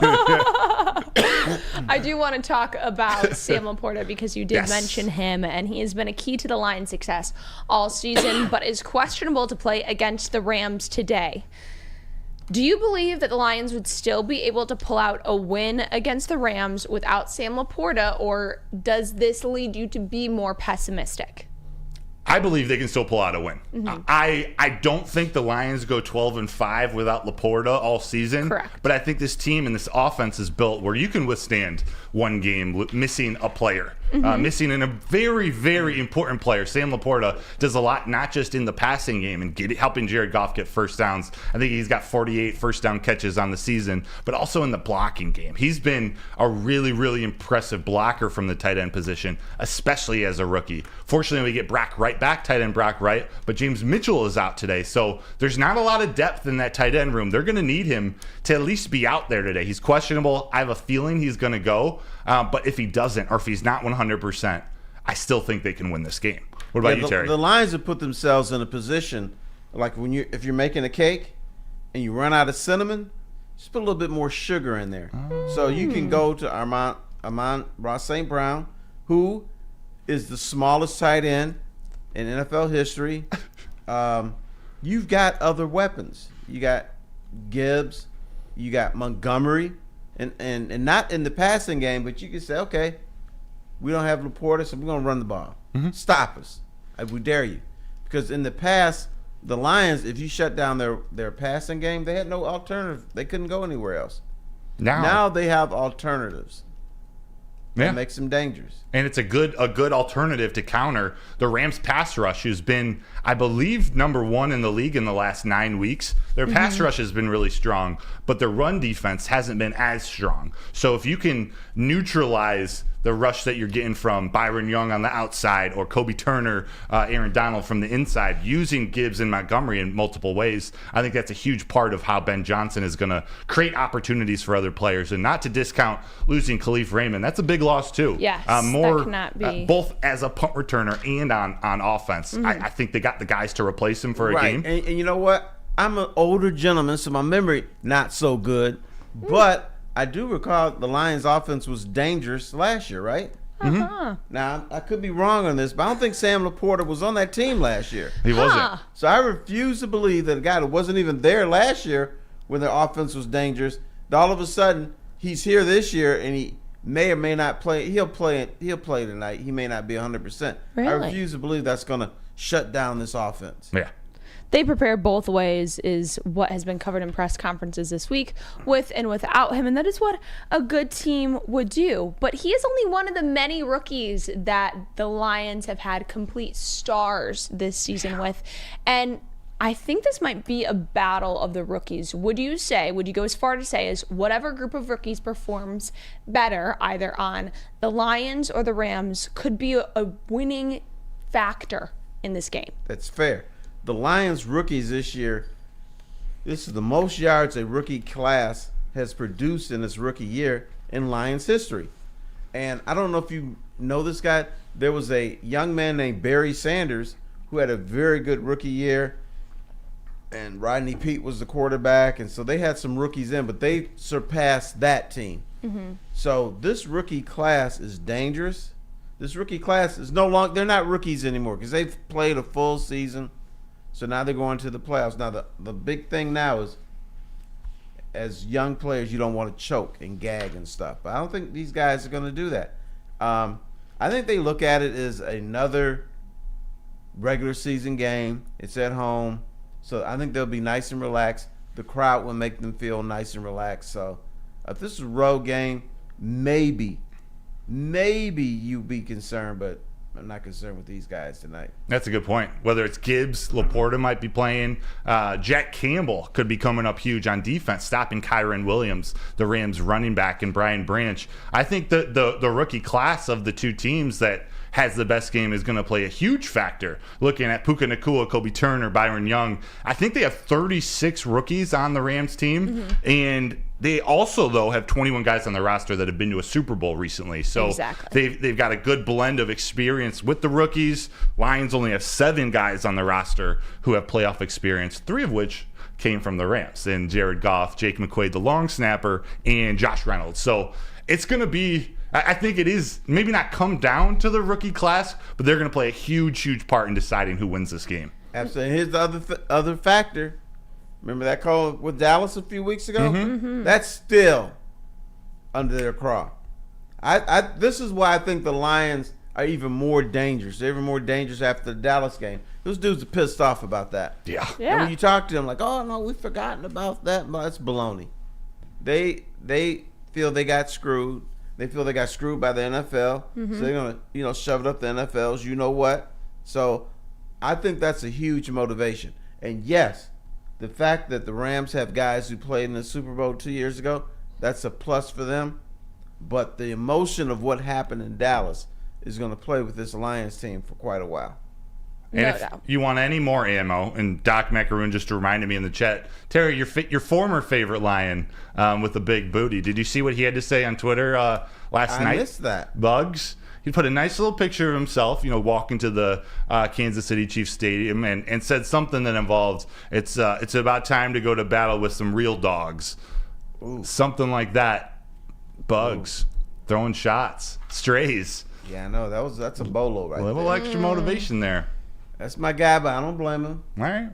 I do want to talk about Sam Laporta because you did mention him, and he has been a key to the Lions' success all season, but is questionable to play against the Rams today. Do you believe that the Lions would still be able to pull out a win against the Rams without Sam Laporta, or does this lead you to be more pessimistic? I believe they can still pull out a win. I don't think the Lions go 12-5 without Laporta all season. Correct. But I think this team and this offense is built where you can withstand one game missing a player, missing a very, very important player. Sam Laporta does a lot, not just in the passing game and helping Jared Goff get first downs. I think he's got 48 first down catches on the season, but also in the blocking game. He's been a really, really impressive blocker from the tight end position, especially as a rookie. Fortunately, we get tight end Brock Wright, but James Mitchell is out today, so there's not a lot of depth in that tight end room. They're going to need him to at least be out there today. He's questionable. I have a feeling he's going to go, but if he doesn't, or if he's not 100%, I still think they can win this game. What about you, Terry? The Lions have put themselves in a position like if you're making a cake and you run out of cinnamon, just put a little bit more sugar in there. So you can go to Amon-Ra St. Brown, who is the smallest tight end in NFL history. You've got other weapons. You got Gibbs, you got Montgomery, and not in the passing game, but you can say, okay, we don't have Laporta, so we're going to run the ball. Stop us. We dare you. Because in the past, the Lions, if you shut down their passing game, they had no alternative. They couldn't go anywhere else. Now they have alternatives. That makes them dangerous. And it's a good alternative to counter the Rams pass rush, who's been, I believe, number 1 in the league in the last 9 weeks. Their pass rush has been really strong, but their run defense hasn't been as strong. So if you can neutralize the rush that you're getting from Byron Young on the outside or Kobe Turner, Aaron Donald from the inside, using Gibbs and Montgomery in multiple ways, I think that's a huge part of how Ben Johnson is going to create opportunities for other players. And not to discount losing Khalif Raymond. That's a big loss too. Yes, more, that cannot be. Both as a punt returner and on offense. I think they got the guys to replace him for a game. And you know what? I'm an older gentleman, so my memory not so good. But I do recall the Lions' offense was dangerous last year, right? Now, I could be wrong on this, but I don't think Sam Laporta was on that team last year. He wasn't. So I refuse to believe that a guy that wasn't even there last year when their offense was dangerous, that all of a sudden he's here this year and he may or may not play. He'll play tonight. He may not be 100%. Really? I refuse to believe that's going to shut down this offense. Yeah. They prepare both ways is what has been covered in press conferences this week, with and without him, and that is what a good team would do. But he is only one of the many rookies that the Lions have had complete stars this season with, and I think this might be a battle of the rookies. Would you go as far to say as whatever group of rookies performs better, either on the Lions or the Rams, could be a winning factor in this game? That's fair. The Lions rookies this year, this is the most yards a rookie class has produced in its rookie year in Lions history. And I don't know if you know this guy. There was a young man named Barry Sanders who had a very good rookie year, and Rodney Peete was the quarterback, and so they had some rookies in, but they surpassed that team. So this rookie class is dangerous. This rookie class is no longer, they're not rookies anymore because they've played a full season. So now they're going to the playoffs. Now the big thing now is, as young players, you don't want to choke and gag and stuff. But I don't think these guys are going to do that. I think they look at it as another regular season game. It's at home. So I think they'll be nice and relaxed. The crowd will make them feel nice and relaxed. So if this is a road game, maybe you be concerned, but I'm not concerned with these guys tonight. That's a good point. Whether it's Gibbs, Laporta might be playing. Jack Campbell could be coming up huge on defense, stopping Kyron Williams, the Rams running back, and Brian Branch. I think the rookie class of the two teams that has the best game is going to play a huge factor. Looking at Puka Nacua, Kobe Turner, Byron Young, I think they have 36 rookies on the Rams team, and they also, though, have 21 guys on the roster that have been to a Super Bowl recently. So they've got a good blend of experience with the rookies. Lions only have 7 guys on the roster who have playoff experience, 3 of which came from the Rams, and Jared Goff, Jake McQuaid, the long snapper, and Josh Reynolds. So it's going to be, I think it is maybe not come down to the rookie class, but they're going to play a huge, huge part in deciding who wins this game. Absolutely. Here's the other factor. Remember that call with Dallas a few weeks ago? Mm-hmm. That's still under their craw. This is why I think the Lions are even more dangerous. They're even more dangerous after the Dallas game. Those dudes are pissed off about that. Yeah. And when you talk to them, like, oh, no, we've forgotten about that. Well, that's baloney. They feel they got screwed. They feel they got screwed by the NFL. Mm-hmm. So they're going to, shove it up the NFL's you know what. So I think that's a huge motivation. And, yes, the fact that the Rams have guys who played in the Super Bowl 2 years ago, that's a plus for them. But the emotion of what happened in Dallas is going to play with this Lions team for quite a while. And if you want any more ammo, and Doc Macaroon just reminded me in the chat, Terry, your former favorite Lion with the big booty. Did you see what he had to say on Twitter last night? I missed that. Bugs. He put a nice little picture of himself, walking to the Kansas City Chiefs Stadium, and said something that involved it's about time to go to battle with some real dogs. Ooh. Something like that. Bugs. Throwing shots. Strays. Yeah, I know. That's a bolo right A little there. extra motivation there. That's my guy, but I don't blame him. All right.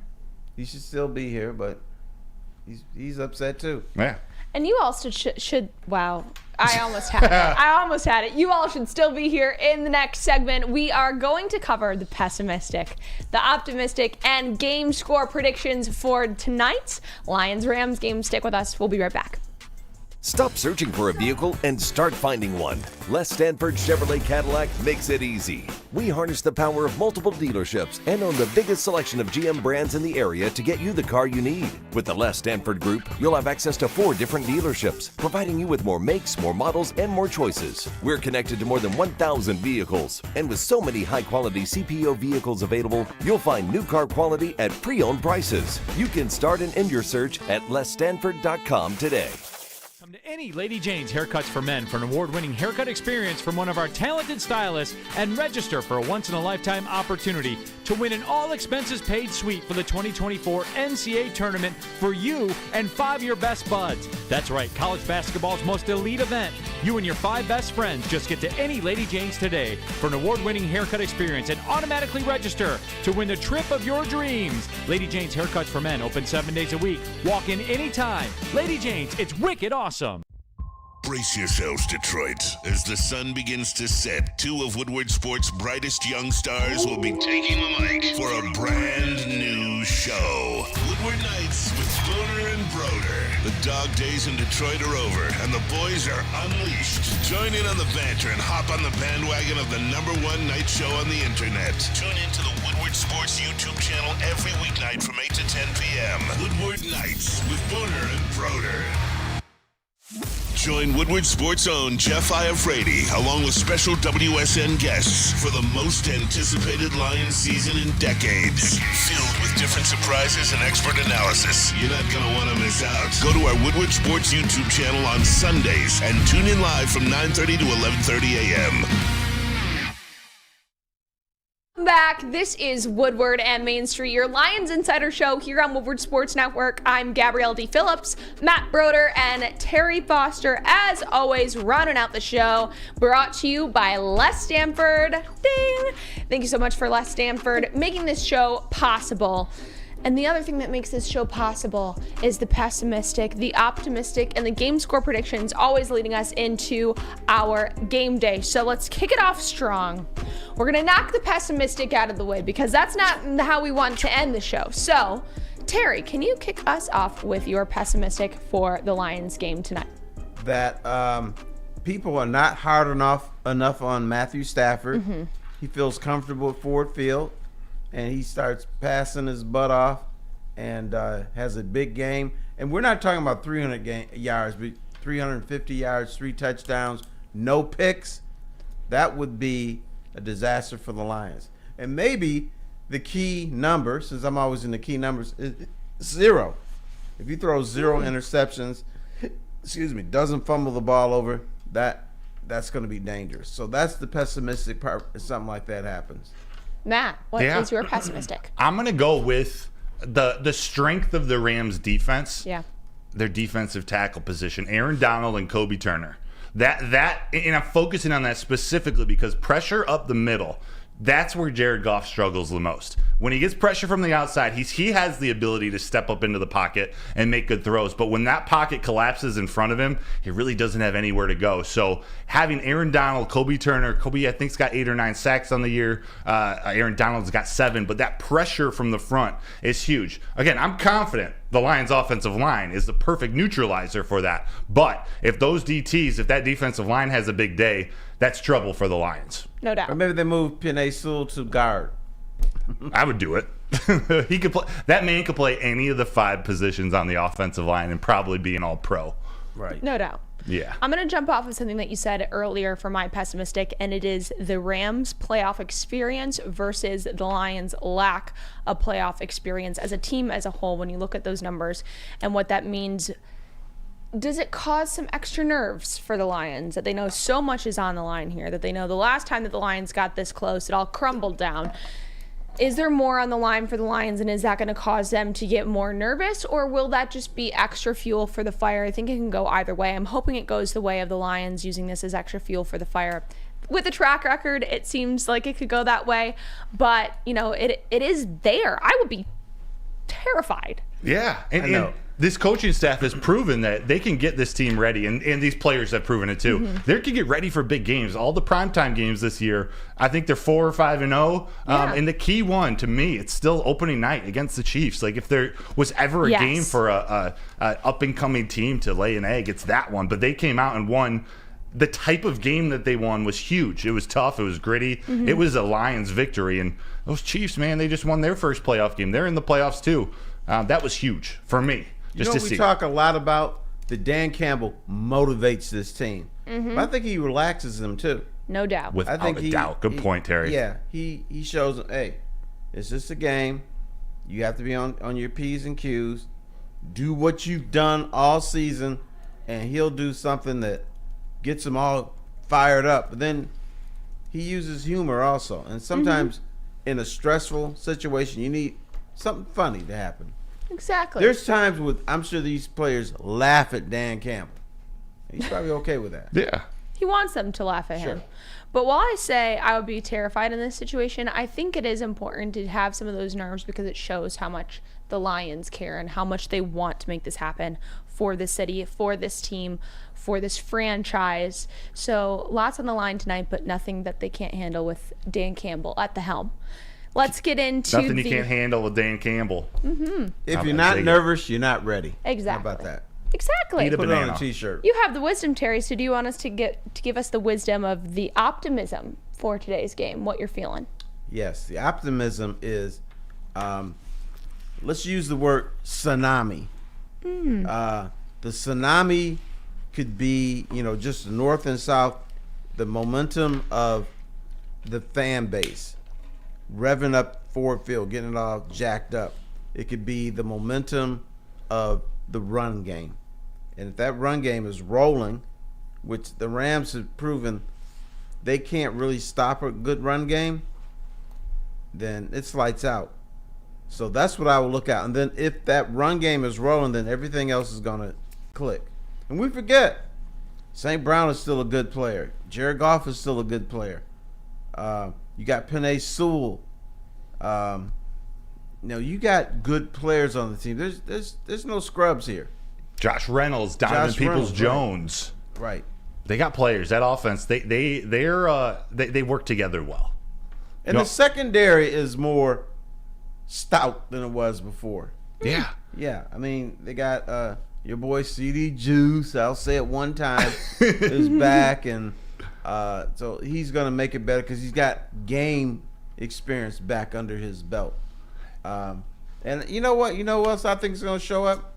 He should still be here, but he's upset too. Yeah. And you all should wow. I almost had it. I almost had it. You all should still be here in the next segment. We are going to cover the pessimistic, the optimistic, and game score predictions for tonight's Lions-Rams game. Stick with us. We'll be right back. Stop searching for a vehicle and start finding one. Les Stanford Chevrolet Cadillac makes it easy. We harness the power of multiple dealerships and own the biggest selection of GM brands in the area to get you the car you need. With the Les Stanford Group, you'll have access to 4 different dealerships, providing you with more makes, more models, and more choices. We're connected to more than 1,000 vehicles, and with so many high-quality CPO vehicles available, you'll find new car quality at pre-owned prices. You can start and end your search at lesstanford.com today. Come to any Lady Jane's Haircuts for Men for an award-winning haircut experience from one of our talented stylists and register for a once-in-a-lifetime opportunity to win an all-expenses-paid suite for the 2024 NCAA tournament for you and 5 of your best buds. That's right, college basketball's most elite event. You and your 5 best friends just get to any Lady Jane's today for an award-winning haircut experience and automatically register to win the trip of your dreams. Lady Jane's Haircuts for Men, open 7 days a week. Walk in anytime. Lady Jane's, it's wicked awesome. Brace yourselves, Detroit. As the sun begins to set, 2 of Woodward Sports' brightest young stars will be taking the mic for a brand new show. Woodward Nights with Broder and Broder. The dog days in Detroit are over, and the boys are unleashed. Join in on the banter and hop on the bandwagon of the #1 night show on the internet. Tune into the Woodward Sports YouTube channel every weeknight from 8 to 10 p.m. Woodward Nights with Broder and Broder. Join Woodward Sports' own Jeff Iafrate, along with special WSN guests for the most anticipated Lions season in decades. Filled with different surprises and expert analysis. You're not going to want to miss out. Go to our Woodward Sports YouTube channel on Sundays and tune in live from 9:30 to 11:30 a.m. Back. This is Woodward and Main Street, your Lions Insider Show here on Woodward Sports Network. I'm Gabrielle Dee Phillips, Matt Broder, and Terry Foster, as always, rounding out the show. Brought to you by Les Stanford. Ding! Thank you so much for Les Stanford making this show possible. And the other thing that makes this show possible is the pessimistic, the optimistic, and the game score predictions, always leading us into our game day. So let's kick it off strong. We're going to knock the pessimistic out of the way because that's not how we want to end the show. So, Terry, can you kick us off with your pessimistic for the Lions game tonight? That people are not hard enough on Matthew Stafford. Mm-hmm. He feels comfortable at Ford Field. And he starts passing his butt off and has a big game. And we're not talking about 300 yards, but 350 yards, 3 touchdowns, no picks. That would be a disaster for the Lions. And maybe the key number, since I'm always in the key numbers, is 0. If you throw 0 interceptions, doesn't fumble the ball over, that's going to be dangerous. So that's the pessimistic part if something like that happens. Matt, what is your pessimistic? I'm going to go with the strength of the Rams defense. Yeah. Their defensive tackle position, Aaron Donald and Kobe Turner. And I'm focusing on that specifically because pressure up the middle That's where Jared Goff struggles the most. When he gets pressure from the outside, he has the ability to step up into the pocket and make good throws. But when that pocket collapses in front of him, he really doesn't have anywhere to go. So having Aaron Donald, Kobe Turner, Kobe I think's got 8 or 9 sacks on the year. Aaron Donald's got 7. But that pressure from the front is huge. Again, I'm confident the Lions' offensive line is the perfect neutralizer for that. But if that defensive line has a big day, that's trouble for the Lions. No doubt. Or maybe they move Penei Sewell to guard. I would do it. He could play. That man could play any of the 5 positions on the offensive line and probably be an all-pro. Right. No doubt. Yeah. I'm going to jump off of something that you said earlier for my pessimistic, and it is the Rams' playoff experience versus the Lions' lack of playoff experience as a team as a whole when you look at those numbers and what that means. Does it cause some extra nerves for the Lions that they know so much is on the line here, that they know the last time that the Lions got this close, it all crumbled down? Is there more on the line for the Lions, and is that going to cause them to get more nervous, or will that just be extra fuel for the fire? I think it can go either way. I'm hoping it goes the way of the Lions, using this as extra fuel for the fire. With the track record, it seems like it could go that way, but, it is there. I would be terrified. Yeah. I know. And this coaching staff has proven that they can get this team ready, and these players have proven it too. They can get ready for big games. All the primetime games this year, I think they're 4 or 5-0. And the key one, to me, it's still opening night against the Chiefs. Like, if there was ever a game for a up-and-coming team to lay an egg, it's that one. But they came out and won. The type of game that they won was huge. It was tough. It was gritty. It was a Lions victory. And those Chiefs, man, they just won their first playoff game. They're in the playoffs too. That was huge for me. We talk a lot about that Dan Campbell motivates this team. But I think he relaxes them too. No doubt. Without a doubt. Good point, Terry. Yeah, he shows them, hey, it's just a game. You have to be on your P's and Q's. Do what you've done all season, and he'll do something that gets them all fired up. But then he uses humor also. And sometimes in a stressful situation, you need something funny to happen. Exactly. There's times I'm sure these players laugh at Dan Campbell. He's probably okay with that. Yeah. He wants them to laugh at him. Sure. But while I say I would be terrified in this situation, I think it is important to have some of those nerves because it shows how much the Lions care and how much they want to make this happen for the city, for this team, for this franchise. So lots on the line tonight, but nothing that they can't handle with Dan Campbell at the helm. Let's get into Nothing you can't handle with Dan Campbell. If you're not nervous, you're not ready. Exactly. How about that? Exactly. Eat a Put it on banana. a t-shirt. You have the wisdom, Terry, so do you want us to give us the wisdom of the optimism for today's game, what you're feeling? Yes, the optimism is, let's use the word tsunami. The tsunami could be, just the north and south, the momentum of the fan base, revving up Ford Field, getting it all jacked up. It could be the momentum of the run game. And if that run game is rolling, which the Rams have proven they can't really stop a good run game, then it's lights out. So that's what I will look at. And then if that run game is rolling, then everything else is going to click. And we forget, St. Brown is still a good player. Jared Goff is still a good player. You got Penei Sewell. You got good players on the team. There's no scrubs here. Josh Reynolds, Donovan Peoples-Jones. Right. They got players. That offense, they work together well. And the secondary is more stout than it was before. Yeah. Yeah. I mean, they got your boy CD Juice, I'll say it one time, is back, and so he's going to make it better because he's got game experience back under his belt. And you know what? You know what else I think is going to show up?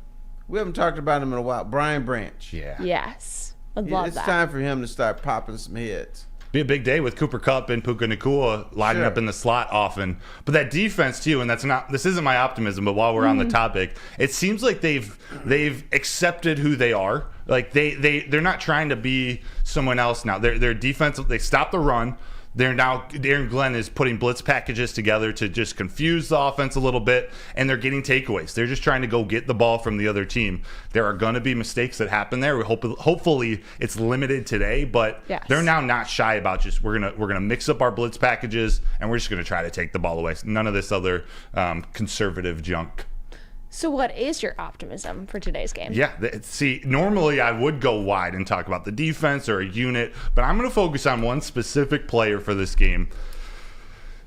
We haven't talked about him in a while. Brian Branch. Yeah. Yes. I'd love It's that. time for him to start popping some heads. Be a big day with Cooper Kupp and Puka Nacua lining up in the slot often. But that defense too, and this isn't my optimism, but while we're on the topic, it seems like they've accepted who they are. Like they're not trying to be someone else now. They're defensive. They stop the run. Aaron Glenn is putting blitz packages together to just confuse the offense a little bit, and they're getting takeaways. They're just trying to go get the ball from the other team. There are going to be mistakes that happen there. Hopefully it's limited today, but Yes. they're now not shy about just we're gonna mix up our blitz packages, and we're just gonna try to take the ball away. None of this other conservative junk. So what is your optimism for today's game? Yeah, see, normally I would go wide and talk about the defense or a unit, but I'm going to focus on one specific player for this game.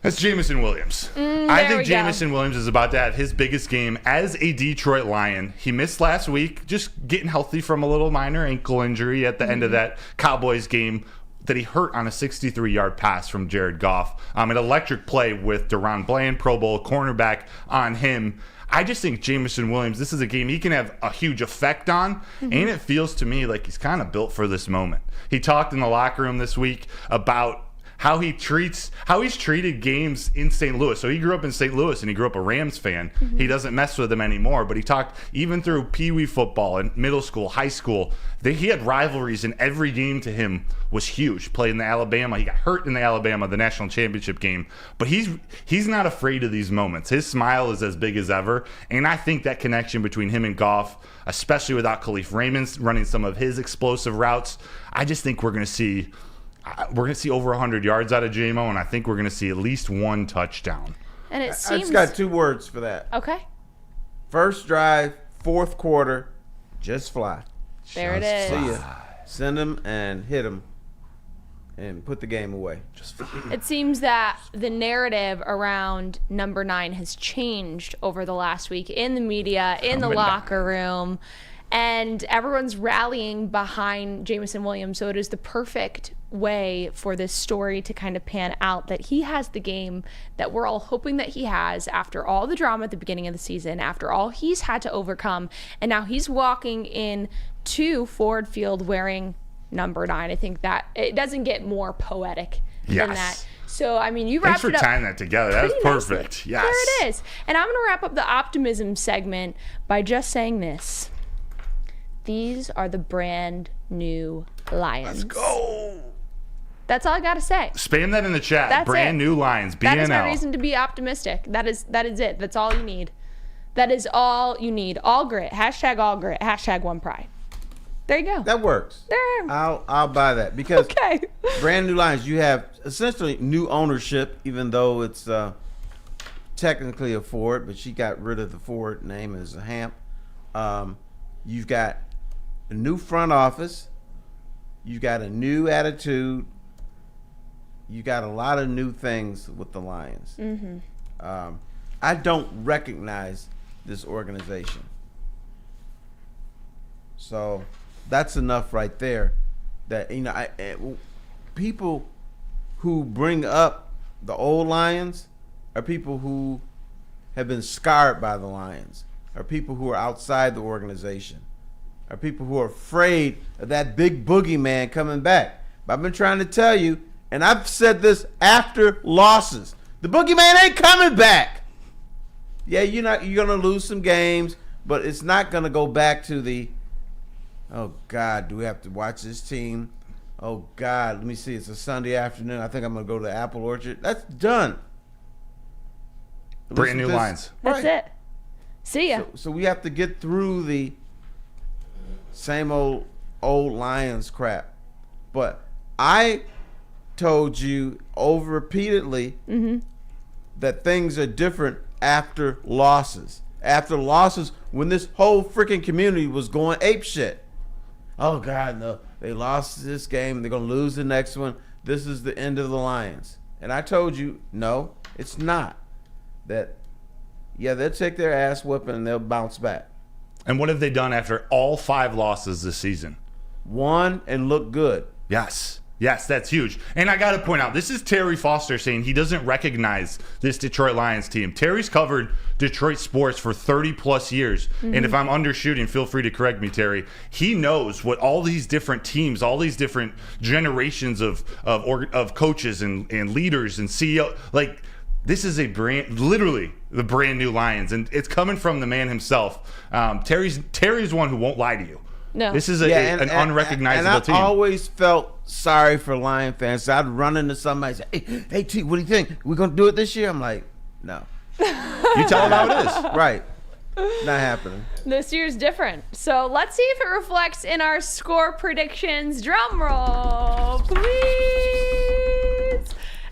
That's Jamison Williams. I think Jamison Williams is about to have his biggest game as a Detroit Lion. He missed last week, just getting healthy from a little minor ankle injury at the end of that Cowboys game that he hurt on a 63-yard pass from Jared Goff. An electric play with Deron Bland, Pro Bowl cornerback on him. I just think Jamison Williams, this is a game he can have a huge effect on, and it feels to me like he's kind of built for this moment. He talked in the locker room this week about how he's treated games in St. Louis. So he grew up in St. Louis and he grew up a Rams fan. He doesn't mess with them anymore, but he talked even through Pee Wee football and middle school, high school, he had rivalries, and every game to him was huge. Played in the Alabama. He got hurt in the Alabama, the national championship game, but he's not afraid of these moments. His smile is as big as ever, and I think that connection between him and Goff, especially without Khalif Raymond running some of his explosive routes, I just think we're going to see over 100 yards out of JMO, and I think we're going to see at least one touchdown. And it I seems just got 2 words for that. okay. First drive, fourth quarter, just fly. There it is. See ya. Send them and hit them and put the game away. It seems that the narrative around number 9 has changed over the last week in the media, in the locker room, and everyone's rallying behind Jamison Williams. So it is the perfect way for this story to kind of pan out that he has the game that we're all hoping that he has after all the drama at the beginning of the season, after all he's had to overcome, and now he's walking in to Ford Field wearing number 9. I think that it doesn't get more poetic than that. So, I mean, you wrapped it up. Thanks for tying that together. That was perfect. Nicely. Yes. There it is. And I'm going to wrap up the optimism segment by just saying this. These are the brand new Lions. Let's go. That's all I got to say. Spam that in the chat. That's brand it. new Lions. BNL. That is my reason to be optimistic. That is it. That's all you need. That is all you need. All grit. Hashtag all grit. Hashtag one pride. There you go. That works. There. I'll buy that because Okay. brand new Lions. You have essentially new ownership, even though it's technically a Ford, but she got rid of the Ford name as a Hamp. You've got a new front office. You've got a new attitude. You got a lot of new things with the Lions. I don't recognize this organization. So that's enough right there that, people who bring up the old Lions are people who have been scarred by the Lions, are people who are outside the organization, are people who are afraid of that big boogeyman coming back. But I've been trying to tell you, and I've said this after losses, the boogeyman ain't coming back. Yeah, you're gonna lose some games, but it's not gonna go back to the, oh God, do we have to watch this team? Oh God, let me see. It's a Sunday afternoon. I think I'm gonna go to the Apple Orchard. That's done. Brand new Lions. That's it. See ya. So we have to get through the same old Lions crap. But I told you repeatedly that things are different after losses. After losses, when this whole freaking community was going apeshit. Oh God, no! They lost this game. They're gonna lose the next one. This is the end of the Lions. And I told you, no, it's not. That, yeah, they'll take their ass whipping and they'll bounce back. And what have they done after all 5 losses this season? Won and looked good. Yes. Yes, that's huge. And I got to point out, this is Terry Foster saying he doesn't recognize this Detroit Lions team. Terry's covered Detroit sports for 30-plus years. And if I'm undershooting, feel free to correct me, Terry. He knows what all these different teams, all these different generations of coaches and leaders and CEO, like, this is literally the brand new Lions. And it's coming from the man himself. Terry's one who won't lie to you. No. This is Yeah, an unrecognizable and team. I always felt sorry for Lion fans. So I'd run into somebody and say, hey, T, what do you think? We're going to do it this year? I'm like, no. You tell them how it is. Right. Not happening. This year's different. So let's see if it reflects in our score predictions. Drum roll, please.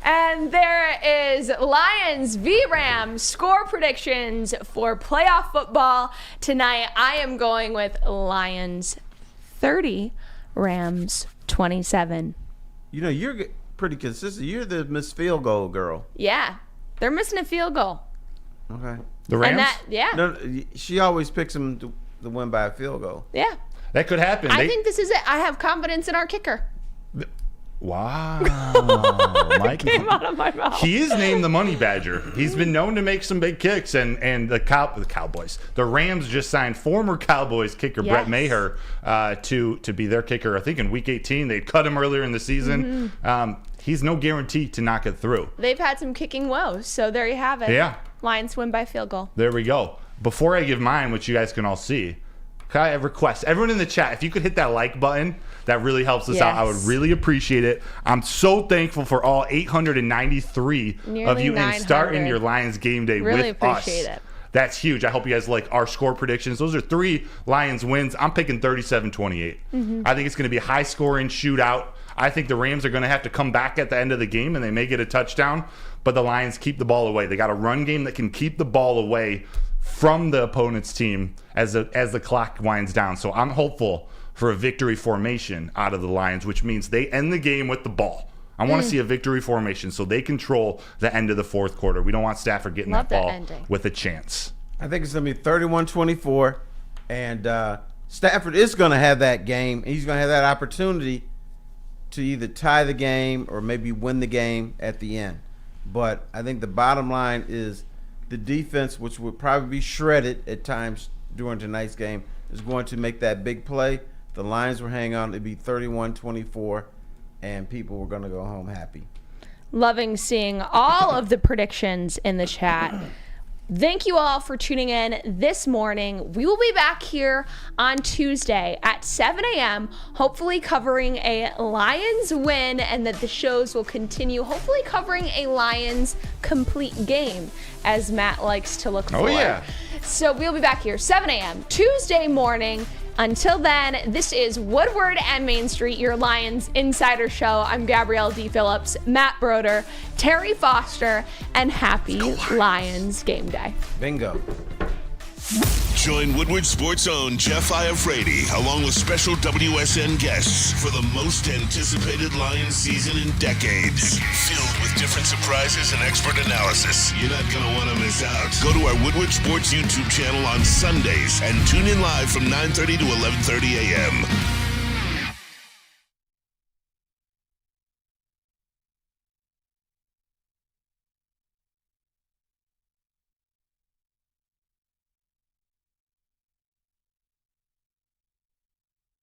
And there is Lions v. Rams score predictions for playoff football tonight. I am going with Lions 30, Rams 27. You know, you're pretty consistent. You're the missed field goal girl. Yeah, they're missing a field goal. Okay. The Rams? And that, yeah, No, she always picks them to win by a field goal. yeah. That could happen. I think this is it. I have confidence in our kicker. Wow. Mike. Came out of my mouth. He is named the Money Badger. He's been known to make some big kicks, and the Cowboys. The Rams just signed former Cowboys kicker Brett Yes. Maher to be their kicker. I think in Week 18 they cut him earlier in the season. He's no guarantee to knock it through. They've had some kicking woes, so there you have it. Yeah. Lions win by field goal. There we go. Before I give mine, which you guys can all see, can I request everyone in the chat, if you could hit that like button, that really helps us out. I would Yes. really appreciate it. I'm so thankful for all 893 of Nearly you and starting 900. your Lions game day Really with us. appreciate it. That's huge. I hope you guys like our score predictions. Those are 3 Lions wins. I'm picking 37-28. I think it's going to be a high-scoring shootout. I think the Rams are going to have to come back at the end of the game, and they may get a touchdown, but the Lions keep the ball away. They got a run game that can keep the ball away from the opponent's team as the clock winds down. So I'm hopeful for a victory formation out of the Lions, which means they end the game with the ball. I want to see a victory formation so they control the end of the fourth quarter. We don't want Stafford getting Love that that ball ending. with a chance. I think it's going to be 31-24, and Stafford is going to have that game. He's going to have that opportunity to either tie the game or maybe win the game at the end. But I think the bottom line is the defense, which would probably be shredded at times during tonight's game, is going to make that big play. The Lions will hang on. It'd be 31-24, and people were going to go home happy. Loving seeing all of the predictions in the chat. Thank you all for tuning in this morning. We will be back here on Tuesday at 7 a.m., hopefully covering a Lions win, and that the shows will continue, hopefully covering a Lions complete game, as Matt likes to look for. Oh, yeah. So we'll be back here 7 a.m. Tuesday morning. Until then, this is Woodward and Main Street, your Lions Insider Show. I'm Gabrielle Dee Phillips, Matt Broder, Terry Foster, and happy Lions game day. Bingo. Join Woodward Sports' own Jeff Iafrate along with special WSN guests for the most anticipated Lions season in decades. Filled with different surprises and expert analysis. You're not going to want to miss out. Go to our Woodward Sports YouTube channel on Sundays and tune in live from 9:30 to 11:30 a.m.